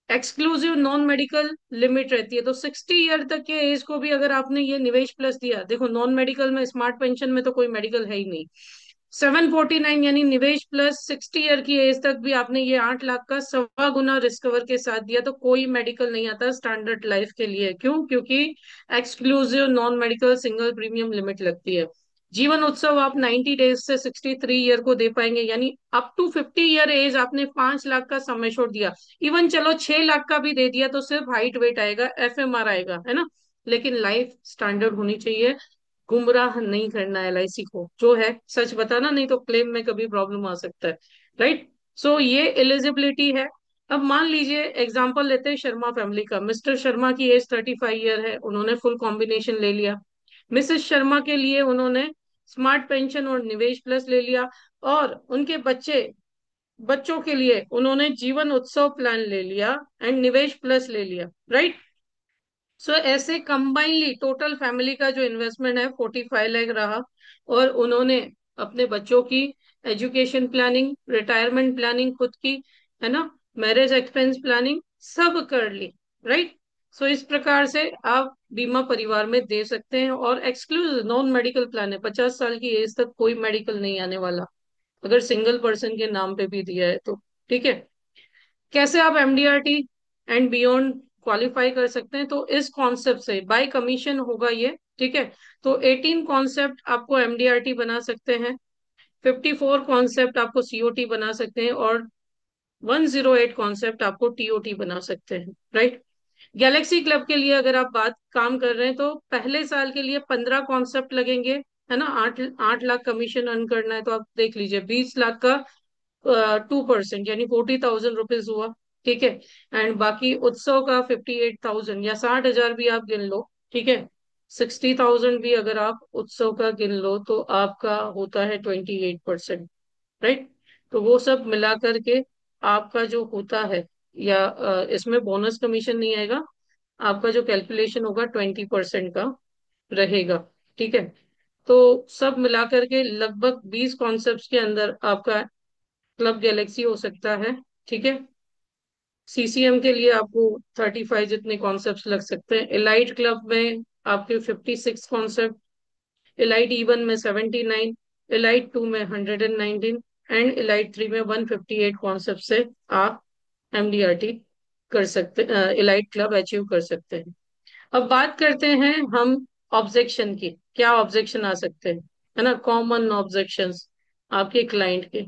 एक्सक्लूसिव नॉन मेडिकल लिमिट रहती है। तो 60 ईयर तक के एज को भी अगर आपने ये निवेश प्लस दिया, देखो नॉन मेडिकल में, स्मार्ट पेंशन में तो कोई मेडिकल है ही नहीं। 749 यानी निवेश प्लस 60 ईयर की एज तक भी आपने ये 8 लाख का 1.25 गुना रिस्क कवर के साथ दिया, तो कोई मेडिकल नहीं आता स्टैंडर्ड लाइफ के लिए। क्यों? क्योंकि exclusive non medical single premium limit लगती है। जीवन उत्सव आप 90 डेज से 63 ईयर को दे पाएंगे, यानी अप टू 50 ईयर एज आपने 5 लाख का सम एश्योर्ड दिया। इवन चलो 6 लाख का भी दे दिया तो सिर्फ हाइट वेट आएगा, एफएमआर आएगा, है ना। लेकिन लाइफ स्टैंडर्ड होनी चाहिए। गुमराह नहीं करना एलआईसी को, जो है सच बताना, नहीं तो क्लेम में कभी प्रॉब्लम आ सकता है। राइट। सो ये एलिजिबिलिटी है। अब मान लीजिए एग्जांपल लेते हैं शर्मा फैमिली का। मिस्टर शर्मा की एज 35 ईयर है, उन्होंने फुल कॉम्बिनेशन ले लिया। मिसेस शर्मा के लिए उन्होंने स्मार्ट पेंशन और निवेश प्लस ले लिया। और उनके बच्चों के लिए उन्होंने जीवन उत्सव प्लान ले लिया एंड निवेश प्लस ले लिया। राइट। सो ऐसे कंबाइनली टोटल फैमिली का जो इन्वेस्टमेंट है 45 लाख रहा। और उन्होंने अपने बच्चों की एजुकेशन प्लानिंग, रिटायरमेंट प्लानिंग खुद की, है ना, मैरिज एक्सपेंस प्लानिंग सब कर ली। राइट। सो इस प्रकार से आप बीमा परिवार में दे सकते हैं। और एक्सक्लूसिव नॉन मेडिकल प्लान है, 50 साल की एज तक कोई मेडिकल नहीं आने वाला, अगर सिंगल पर्सन के नाम पे भी दिया है तो। ठीक है। कैसे आप एमडीआरटी एंड बियॉन्ड क्वालिफाई कर सकते हैं? तो इस कॉन्सेप्ट से बाय कमीशन होगा ये। ठीक है। तो 18 कॉन्सेप्ट आपको एमडीआरटी बना सकते हैं, 54 कॉन्सेप्ट आपको सीओटी बना सकते हैं, और 108 कॉन्सेप्ट आपको टीओटी बना सकते हैं। राइट। गैलेक्सी क्लब के लिए अगर आप बात काम कर रहे हैं, तो पहले साल के लिए 15 कॉन्सेप्ट लगेंगे, है ना। 8 8 लाख कमीशन अर्न करना है, तो आप देख लीजिए 20 लाख का 2% यानी 40,000 रुपीज हुआ। ठीक है। एंड बाकी उत्सव का 58,000 या 60,000 भी आप गिन लो। ठीक है। 60,000 भी अगर आप उत्सव का गिन लो, तो आपका होता है 28%। राइट। तो वो सब मिला करके आपका जो होता है, या इसमें बोनस कमीशन नहीं आएगा, आपका जो कैलकुलेशन होगा 20% का रहेगा। ठीक है। तो सब मिला करके लगभग 20 कॉन्सेप्ट्स के अंदर आपका क्लब गैलेक्सी हो सकता है। ठीक है। सीसीएम के लिए आपको 35 जितने कॉन्सेप्ट्स लग सकते हैं। एलाइट क्लब में आपके 56 कॉन्सेप्ट, एलाइट ई1 में 79, एलाइट 2 में 119 एंड एलाइट 3 में 158 कॉन्सेप्ट से आप एमडीआरटी कर सकते, एलाइट क्लब अचीव कर सकते हैं। अब बात करते हैं हम ऑब्जेक्शन की। क्या ऑब्जेक्शन आ सकते हैं, है ना, कॉमन ऑब्जेक्शंस आपके क्लाइंट के।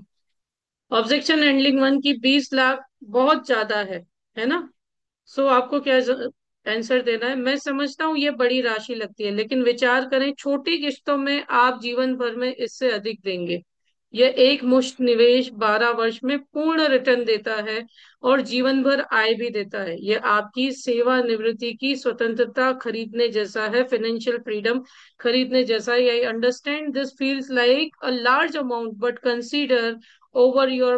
ऑब्जेक्शन हैंडलिंग वन की 20 लाख बहुत ज्यादा है ना। सो आपको क्या आंसर देना है? मैं समझता हूँ ये बड़ी राशि लगती है, लेकिन विचार करें छोटी किस्तों में आप जीवन भर में इससे अधिक देंगे। यह एक मुश्त निवेश 12 वर्ष में पूर्ण रिटर्न देता है और जीवन भर आय भी देता है। यह आपकी सेवानिवृत्ति की स्वतंत्रता खरीदने जैसा है, फाइनेंशियल फ्रीडम खरीदने जैसा है। I understand this feels like a large amount, but consider over your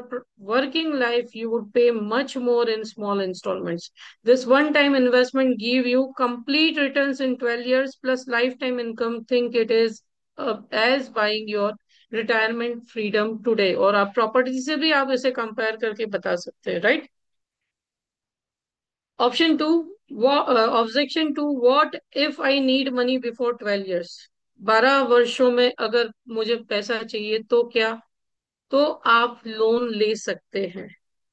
working life you would pay much more in small installments. This one time investment give you complete returns in 12 years plus lifetime income. Think it is as buying your retirement freedom today. और आप property से भी आप इसे compare करके बता सकते हैं, right. Option two, objection two, what if I need money before 12 years। 12 वर्षों में अगर मुझे पैसा चाहिए तो क्या? तो आप लोन ले सकते हैं,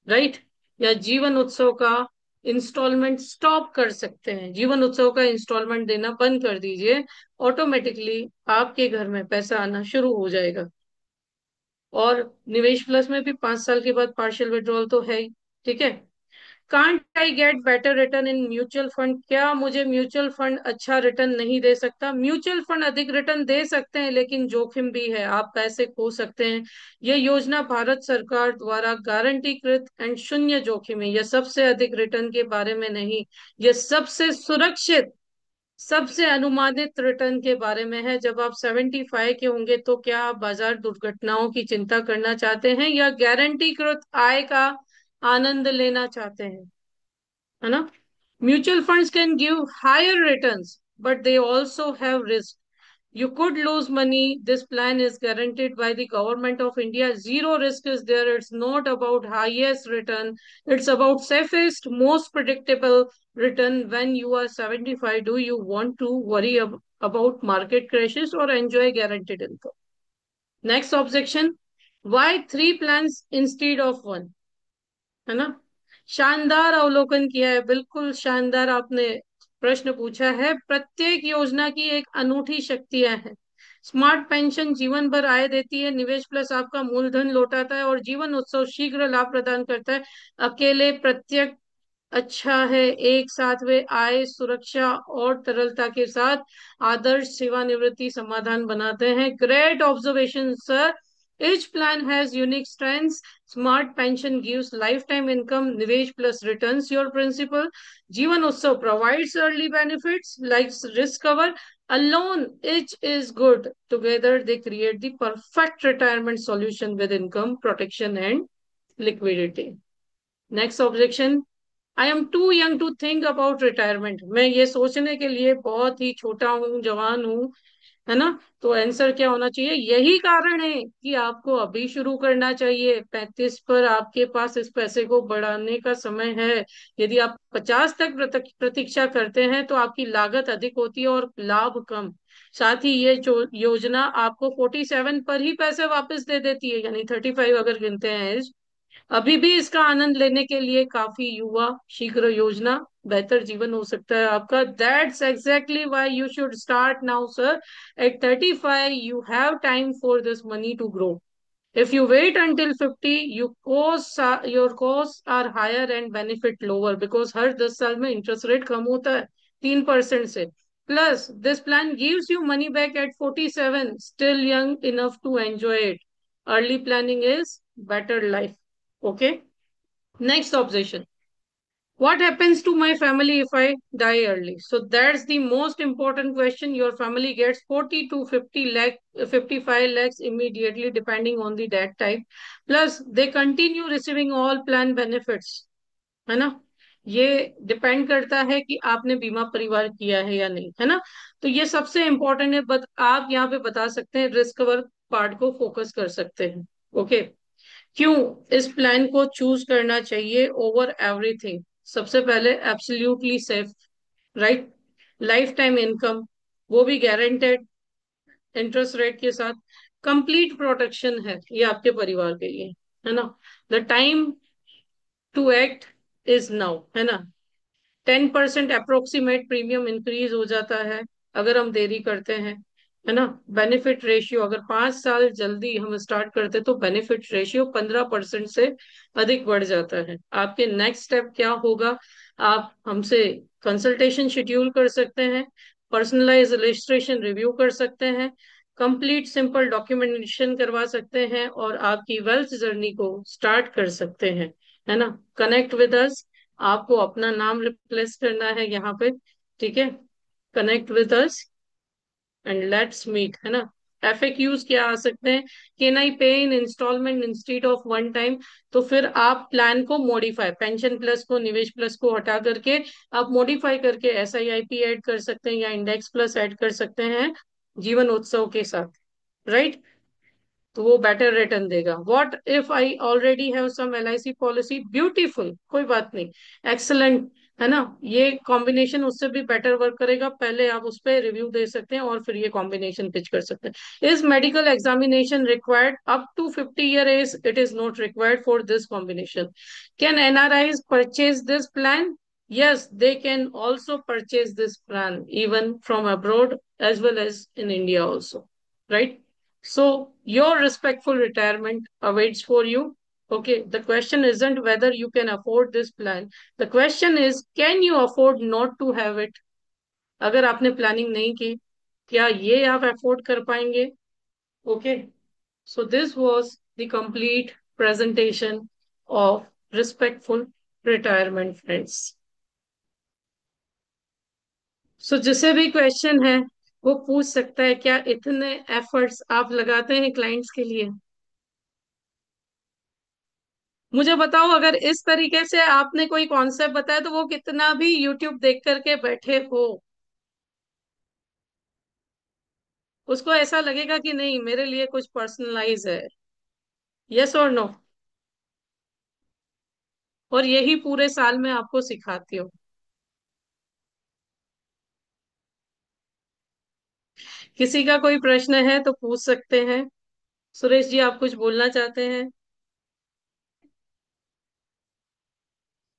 राइट। या जीवन उत्सव का इंस्टॉलमेंट स्टॉप कर सकते हैं, जीवन उत्सव का इंस्टॉलमेंट देना बंद कर दीजिए, ऑटोमेटिकली आपके घर में पैसा आना शुरू हो जाएगा। और निवेश प्लस में भी 5 साल के बाद पार्शियल विड्रॉल तो है ही, ठीक है। Can't I get better return in mutual fund. क्या मुझे म्यूचुअल फंड अच्छा रिटर्न नहीं दे सकता? म्यूचुअल फंड अधिक रिटर्न दे सकते हैं, लेकिन जोखिम भी है, आप पैसे खो सकते हैं। यह योजना भारत सरकार द्वारा गारंटीकृत एंड शून्य जोखिम है। यह सबसे अधिक रिटर्न के बारे में नहीं, यह सबसे सुरक्षित, सबसे अनुमानित रिटर्न के बारे में है। जब आप 75 के होंगे तो क्या आप बाजार दुर्घटनाओं की चिंता करना चाहते हैं या गारंटीकृत आय का आनंद लेना चाहते हैं? है ना। Mutual funds can give higher returns, but they also have risk. You could lose money. This plan is guaranteed by the government of India. Zero risk is there. It's not about highest return. It's about safest, most predictable return when you are 75. Do you want to worry about market crashes or enjoy guaranteed income? Next objection. Why three plans instead of one? है ना। शानदार अवलोकन किया है, बिल्कुल शानदार आपने प्रश्न पूछा है। प्रत्येक योजना की एक अनूठी शक्तियां हैं। स्मार्ट पेंशन जीवन भर आय देती है, निवेश प्लस आपका मूलधन लौटाता है और जीवन उत्सव शीघ्र लाभ प्रदान करता है। अकेले प्रत्येक अच्छा है, एक साथ वे आय, सुरक्षा और तरलता के साथ आदर्श सेवानिवृत्ति समाधान बनाते हैं। Great observation sir. Each plan has unique strengths. Smart pension gives lifetime income. Nivesh plus returns your principal. Jeevan Utsav provides early benefits like risk cover. Alone, each is good. Together, they create the perfect retirement solution with income, protection, and liquidity. Next objection. I am too young to think about retirement. मैं ये सोचने के लिए बहुत ही छोटा हूँ, जवान हूँ, है ना। तो आंसर क्या होना चाहिए? यही कारण है कि आपको अभी शुरू करना चाहिए। 35 पर आपके पास इस पैसे को बढ़ाने का समय है। यदि आप 50 तक प्रतीक्षा करते हैं तो आपकी लागत अधिक होती है और लाभ कम। साथ ही ये जो योजना आपको 47 पर ही पैसे वापस दे देती है, यानी 35 अगर गिनते हैं। अभी भी इसका आनंद लेने के लिए काफी युवा। शीघ्र योजना, बेहतर जीवन हो सकता है आपका। That's exactly why you should start now sir. At 35 you have time for this money to grow. If you wait until 50, your costs are higher and benefit lower because हर 10 साल में इंटरेस्ट रेट कम होता है 3% से। Plus, this plan gives you money back at 47, still young enough to enjoy it. Early planning is better life. Okay. Next observation. What happens to my family if I die early? So that's the most important question. Your family gets 40 to 50 lakh, 55 lakhs immediately depending on the death type. Plus they continue receiving all plan benefits. है ना। ये depend करता है कि आपने बीमा परिवार किया है या नहीं, है ना। तो ये सबसे इंपॉर्टेंट है, बट आप यहाँ पे बता सकते हैं, रिस्क कवर पार्ट को फोकस कर सकते हैं। ओके। क्यों इस प्लान को चूज करना चाहिए ओवर एवरीथिंग? सबसे पहले absolutely safe, right. Life time income, वो भी गारंटेड इंटरेस्ट रेट के साथ। कंप्लीट प्रोटेक्शन है ये आपके परिवार के लिए, है ना। The time to act is now, है ना। 10% अप्रोक्सीमेट प्रीमियम इंक्रीज हो जाता है अगर हम देरी करते हैं, है ना। बेनिफिट रेशियो, अगर 5 साल जल्दी हम स्टार्ट करते तो बेनिफिट रेशियो 15% से अधिक बढ़ जाता है। आपके नेक्स्ट स्टेप क्या होगा? आप हमसे कंसल्टेशन शेड्यूल कर सकते हैं, पर्सनलाइज रजिस्ट्रेशन रिव्यू कर सकते हैं, कंप्लीट सिंपल डॉक्यूमेंटेशन करवा सकते हैं और आपकी वेल्थ जर्नी को स्टार्ट कर सकते हैं, है ना। कनेक्ट विद अस, आपको अपना नाम रिप्लेस करना है यहाँ पे, ठीक है। Connect with us and let's meet, है ना। FAQs क्या आ सकते हैं? Can I pay in instalment instead of one time? तो फिर आप प्लान को मॉडिफाई, पेंशन प्लस को, निवेश प्लस को हटा करके आप मॉडिफाई करके SIIP ऐड कर सकते हैं या इंडेक्स प्लस ऐड कर सकते हैं जीवन उत्सव के साथ, राइट। तो वो बेटर रिटर्न देगा। What if I already have some LIC policy? Beautiful, कोई बात नहीं, एक्सलेंट, है ना। ये कॉम्बिनेशन उससे भी बेटर वर्क करेगा, पहले आप उस पर रिव्यू दे सकते हैं और फिर ये कॉम्बिनेशन पिच कर सकते हैं। Is medical examination required? Up to 50 year age it is not required for this combination. Can NRIs purchase this plan? Yes, they can also purchase this plan even from abroad as well as in India also, right? So your respectful retirement awaits for you. Okay, the question isn't whether you can afford this plan. The question is, can you afford not to have it? अगर आपने planning नहीं की, क्या ये आप afford कर पाएंगे? Okay, so this was the complete presentation of respectful retirement, friends. सो जिसे भी क्वेश्चन है वो पूछ सकता है। क्या इतने एफर्ट्स आप लगाते हैं क्लाइंट्स के लिए? मुझे बताओ, अगर इस तरीके से आपने कोई कॉन्सेप्ट बताया तो वो कितना भी यूट्यूब देख करके बैठे हो, उसको ऐसा लगेगा कि नहीं मेरे लिए कुछ पर्सनलाइज है। यस और नो? और यही पूरे साल में आपको सिखाती हूँ। किसी का कोई प्रश्न है तो पूछ सकते हैं। सुरेश जी, आप कुछ बोलना चाहते हैं?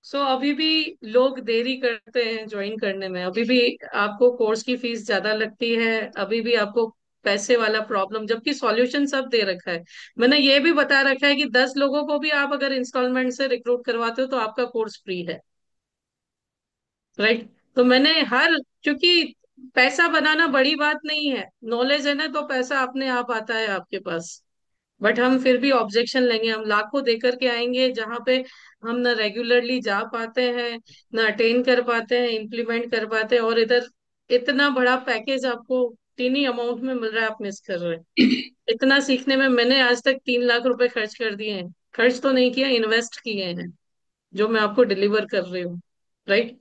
सो अभी भी लोग देरी करते हैं ज्वाइन करने में, अभी भी आपको कोर्स की फीस ज्यादा लगती है, अभी भी आपको पैसे वाला प्रॉब्लम, जबकि सॉल्यूशन सब दे रखा है। मैंने ये भी बता रखा है कि 10 लोगों को भी आप अगर इंस्टॉलमेंट से रिक्रूट करवाते हो तो आपका कोर्स फ्री है, राइट। तो मैंने हर, क्योंकि पैसा बनाना बड़ी बात नहीं है, नॉलेज है ना तो पैसा अपने आप आता है आपके पास। बट हम फिर भी ऑब्जेक्शन लेंगे, हम लाखों दे करके आएंगे जहां पे हम ना रेगुलरली जा पाते हैं, ना अटेन कर पाते हैं, इम्प्लीमेंट कर पाते हैं, और इधर इतना बड़ा पैकेज आपको टीनी अमाउंट में मिल रहा है, आप मिस कर रहे हैं। इतना सीखने में मैंने आज तक 3 लाख रुपए खर्च कर दिए हैं, खर्च तो नहीं किया, इन्वेस्ट किए हैं, जो मैं आपको डिलीवर कर रही हूँ, राइट।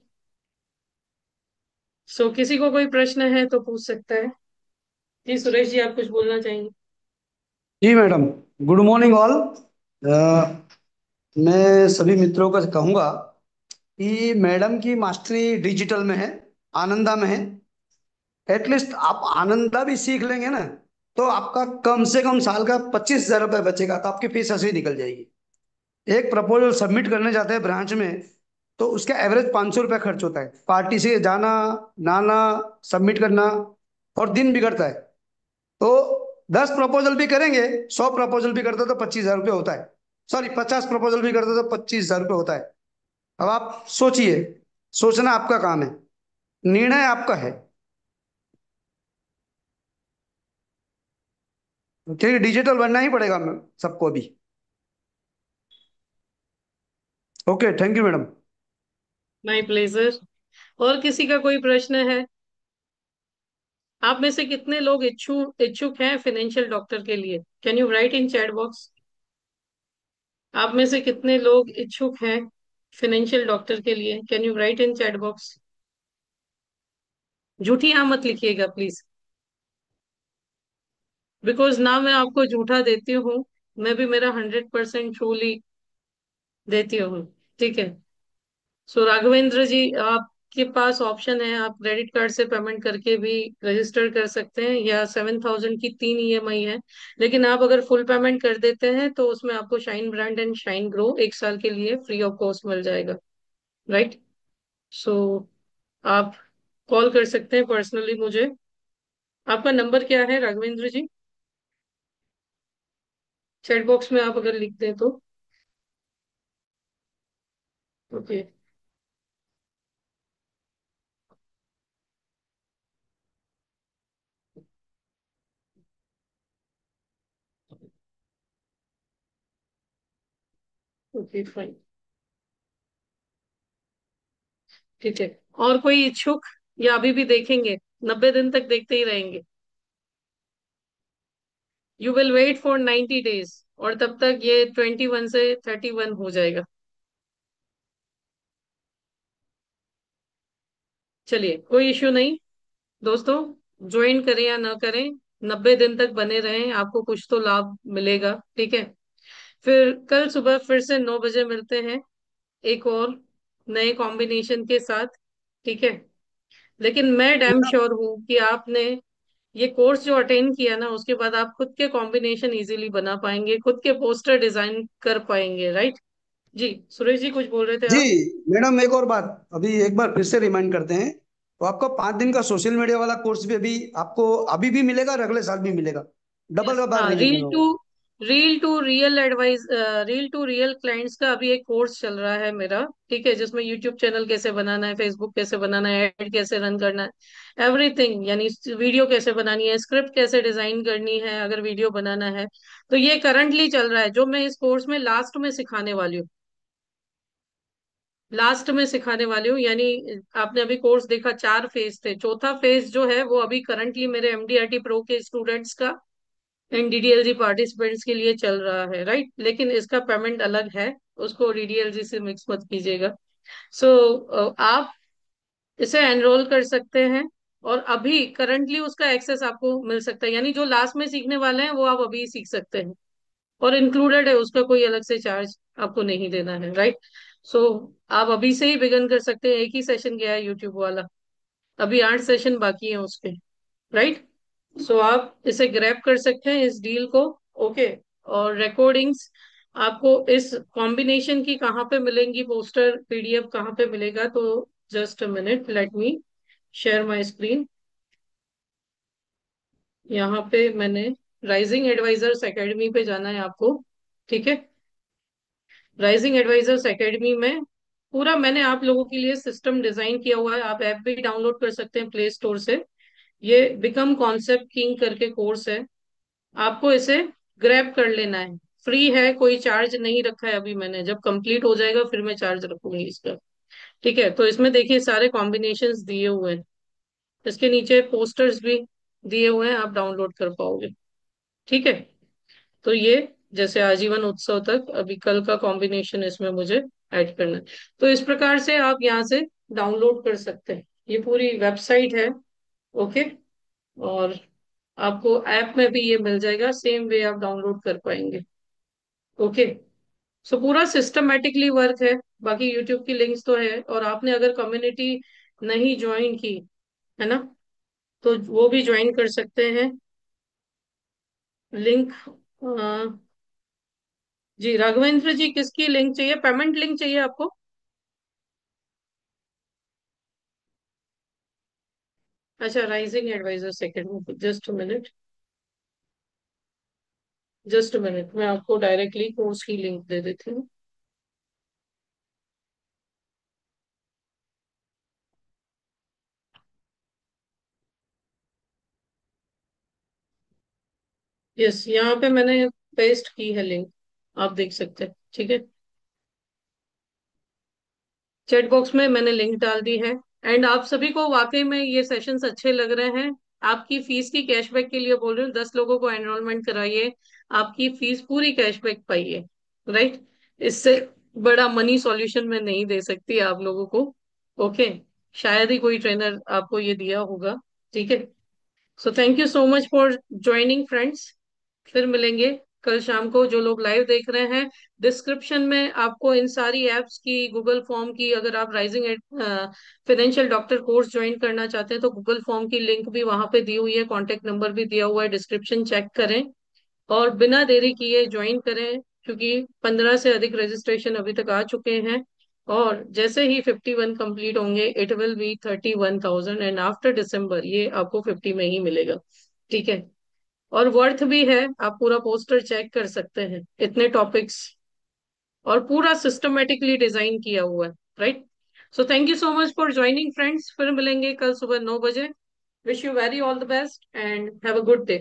सो किसी को कोई प्रश्न है तो पूछ सकता है। जी सुरेश जी, आप कुछ बोलना चाहेंगे? जी मैडम, गुड मॉर्निंग ऑल। मैं सभी मित्रों को कहूँगा कि मैडम की मास्टरी डिजिटल में है, आनंदा में है। एटलीस्ट आप आनंदा भी सीख लेंगे ना, तो आपका कम से कम साल का 25,000 रुपये बचेगा, तो आपकी फीस ऐसे ही निकल जाएगी। एक प्रपोजल सबमिट करने जाते हैं ब्रांच में, तो उसका एवरेज 500 रुपये खर्च होता है, पार्टी से जाना, नाना, सबमिट करना, और दिन बिगड़ता है। तो 10 प्रपोजल भी करेंगे, 100 प्रपोजल भी करते तो 25,000 रुपये होता है। सॉरी, 50 प्रपोजल भी करते तो 25,000 रुपये होता है। अब आप सोचिए, सोचना आपका काम है, निर्णय आपका है। ठीक है, डिजिटल बनना ही पड़ेगा सबको भी। Okay, thank you madam. My pleasure. और किसी का कोई प्रश्न है? आप में से कितने लोग इच्छुक इच्छुक हैं फाइनेंशियल डॉक्टर के लिए? Can you right in chat box? आप में से कितने लोग इच्छुक हैं फाइनेंशियल डॉक्टर के लिए? Can you right in chat box? झूठी हाँ मत लिखिएगा प्लीज, बिकॉज ना मैं आपको झूठा देती हूँ, मैं भी मेरा 100% ट्रूली देती हूँ, ठीक है। सो राघवेंद्र जी, आपके पास ऑप्शन है, आप क्रेडिट कार्ड से पेमेंट करके भी रजिस्टर कर सकते हैं, या 7,000 की 3 EMI है। लेकिन आप अगर फुल पेमेंट कर देते हैं तो उसमें आपको shine brand and shine grow 1 साल के लिए फ्री ऑफ कॉस्ट मिल जाएगा, राइट। सो आप कॉल कर सकते हैं पर्सनली मुझे। आपका नंबर क्या है राघवेंद्र जी? चैट बॉक्स में आप अगर लिख दें तो। Okay, okay fine. ठीक है। और कोई इच्छुक, या अभी भी देखेंगे? 90 दिन तक देखते ही रहेंगे? You will wait for 90 days, और तब तक ये 21 से 31 हो जाएगा। चलिए, कोई इश्यू नहीं। दोस्तों, ज्वाइन करें या ना करें, 90 दिन तक बने रहें, आपको कुछ तो लाभ मिलेगा। ठीक है। फिर कल सुबह फिर से 9 बजे मिलते हैं, एक और नए कॉम्बिनेशन के साथ। ठीक है। लेकिन मैं डैम मैडम श्योर हूँ कि आपने ये कोर्स जो अटेंड किया ना, उसके बाद आप खुद के कॉम्बिनेशन इजीली बना पाएंगे, खुद के पोस्टर डिजाइन कर पाएंगे, राइट? जी, सुरेश जी, कुछ बोल रहे थे जी। आप? मैडम एक और बात, अभी एक बार फिर से रिमाइंड करते हैं। तो आपको 5 दिन का सोशल मीडिया वाला कोर्स भी अभी आपको अभी भी मिलेगा और अगले साल भी मिलेगा। डबल यस, का बार हाँ, नहीं करना होगा। Reel to real advice, reel to real clients का अभी एक कोर्स चल रहा है मेरा। ठीक है, जिसमें यूट्यूब चैनल कैसे बनाना है, फेसबुक कैसे बनाना है, एड कैसे रन करना है, एवरीथिंग, यानी वीडियो कैसे बनानी है, स्क्रिप्ट कैसे डिजाइन करनी है अगर वीडियो बनाना है। तो ये करंटली चल रहा है, जो मैं इस कोर्स में लास्ट में सिखाने वाली हूँ। लास्ट में सिखाने वाली हूँ, यानी आपने अभी कोर्स देखा, 4 फेज थे, चौथा फेज जो है वो अभी करंटली मेरे एमडीआरटी प्रो के स्टूडेंट्स का, एनडीडीएलजी पार्टिसिपेंट्स के लिए चल रहा है, राइट? लेकिन इसका पेमेंट अलग है, उसको डीडीएलजी से मिक्स मत कीजिएगा। सो आप इसे एनरोल कर सकते हैं, और अभी करंटली उसका एक्सेस आपको मिल सकता है, यानी जो लास्ट में सीखने वाले हैं वो आप अभी सीख सकते हैं, और इंक्लूडेड है, उसका कोई अलग से चार्ज आपको नहीं देना है, राइट? सो आप अभी से ही बिगन कर सकते हैं। एक ही सेशन गया है यूट्यूब वाला, अभी 8 सेशन बाकी हैं उसके, राइट? सो आप इसे ग्रैब कर सकते हैं, इस डील को। ओके। और रिकॉर्डिंग्स आपको इस कॉम्बिनेशन की कहाँ पे मिलेंगी, पोस्टर पीडीएफ कहाँ पे मिलेगा? तो just a minute, let me share my screen. यहाँ पे मैंने राइजिंग एडवाइजर्स एकेडमी पे जाना है आपको। ठीक है। राइजिंग एडवाइजर्स एकेडमी में पूरा मैंने आप लोगों के लिए सिस्टम डिजाइन किया हुआ है, आप ऐप भी डाउनलोड कर सकते हैं प्ले स्टोर से। ये बिकम कॉन्सेप्ट किंग करके कोर्स है, आपको इसे ग्रैब कर लेना है। फ्री है, कोई चार्ज नहीं रखा है अभी मैंने, जब कंप्लीट हो जाएगा फिर मैं चार्ज रखूंगी इसका। ठीक है, तो इसमें देखिए सारे कॉम्बिनेशंस दिए हुए हैं, इसके नीचे पोस्टर्स भी दिए हुए हैं, आप डाउनलोड कर पाओगे। ठीक है। तो ये जैसे आजीवन उत्सव तक, अभी कल का कॉम्बिनेशन इसमें मुझे ऐड करना है। तो इस प्रकार से आप यहाँ से डाउनलोड कर सकते हैं, ये पूरी वेबसाइट है। ओके। और आपको ऐप में भी ये मिल जाएगा, सेम वे आप डाउनलोड कर पाएंगे। ओके। सो पूरा सिस्टमेटिकली वर्क है। बाकी यूट्यूब की लिंक्स तो है, और आपने अगर कम्युनिटी नहीं ज्वाइन की है ना, तो वो भी ज्वाइन कर सकते हैं। लिंक, जी राघवेंद्र जी, किसकी लिंक चाहिए? पेमेंट लिंक चाहिए आपको? अच्छा, rising advisor second, just minute, मैं आपको डायरेक्टली कोर्स की लिंक दे देती हूँ। यस, यहाँ पे मैंने पेस्ट की है लिंक, आप देख सकते हैं। ठीक है, चैट बॉक्स में मैंने लिंक डाल दी है। एंड आप सभी को वाकई में ये सेशंस अच्छे लग रहे हैं? आपकी फीस की कैशबैक के लिए बोल रही हूँ, 10 लोगों को एनरोलमेंट कराइए, आपकी फीस पूरी कैशबैक पाइए, राइट? इससे बड़ा मनी सॉल्यूशन मैं नहीं दे सकती आप लोगों को। ओके। शायद ही कोई ट्रेनर आपको ये दिया होगा। ठीक है। So thank you so much for joining friends. फिर मिलेंगे कल शाम को, जो लोग लाइव देख रहे हैं। डिस्क्रिप्शन में आपको इन सारी एप्स की, गूगल फॉर्म की, अगर आप rising financial doctor course join करना चाहते हैं तो गूगल फॉर्म की लिंक भी वहां पे दी हुई है, कॉन्टेक्ट नंबर भी दिया हुआ है, डिस्क्रिप्शन चेक करें और बिना देरी किए ज्वाइन करें, क्योंकि 15 से अधिक रजिस्ट्रेशन अभी तक आ चुके हैं। और जैसे ही 51 कंप्लीट होंगे, it will be 31,000, and after December ये आपको 50 में ही मिलेगा। ठीक है। और वर्थ भी है, आप पूरा पोस्टर चेक कर सकते हैं, इतने टॉपिक्स और पूरा सिस्टमेटिकली डिजाइन किया हुआ है, right? So thank you so much for joining friends, फिर मिलेंगे कल सुबह 9 बजे। Wish you very all the best and have a good day.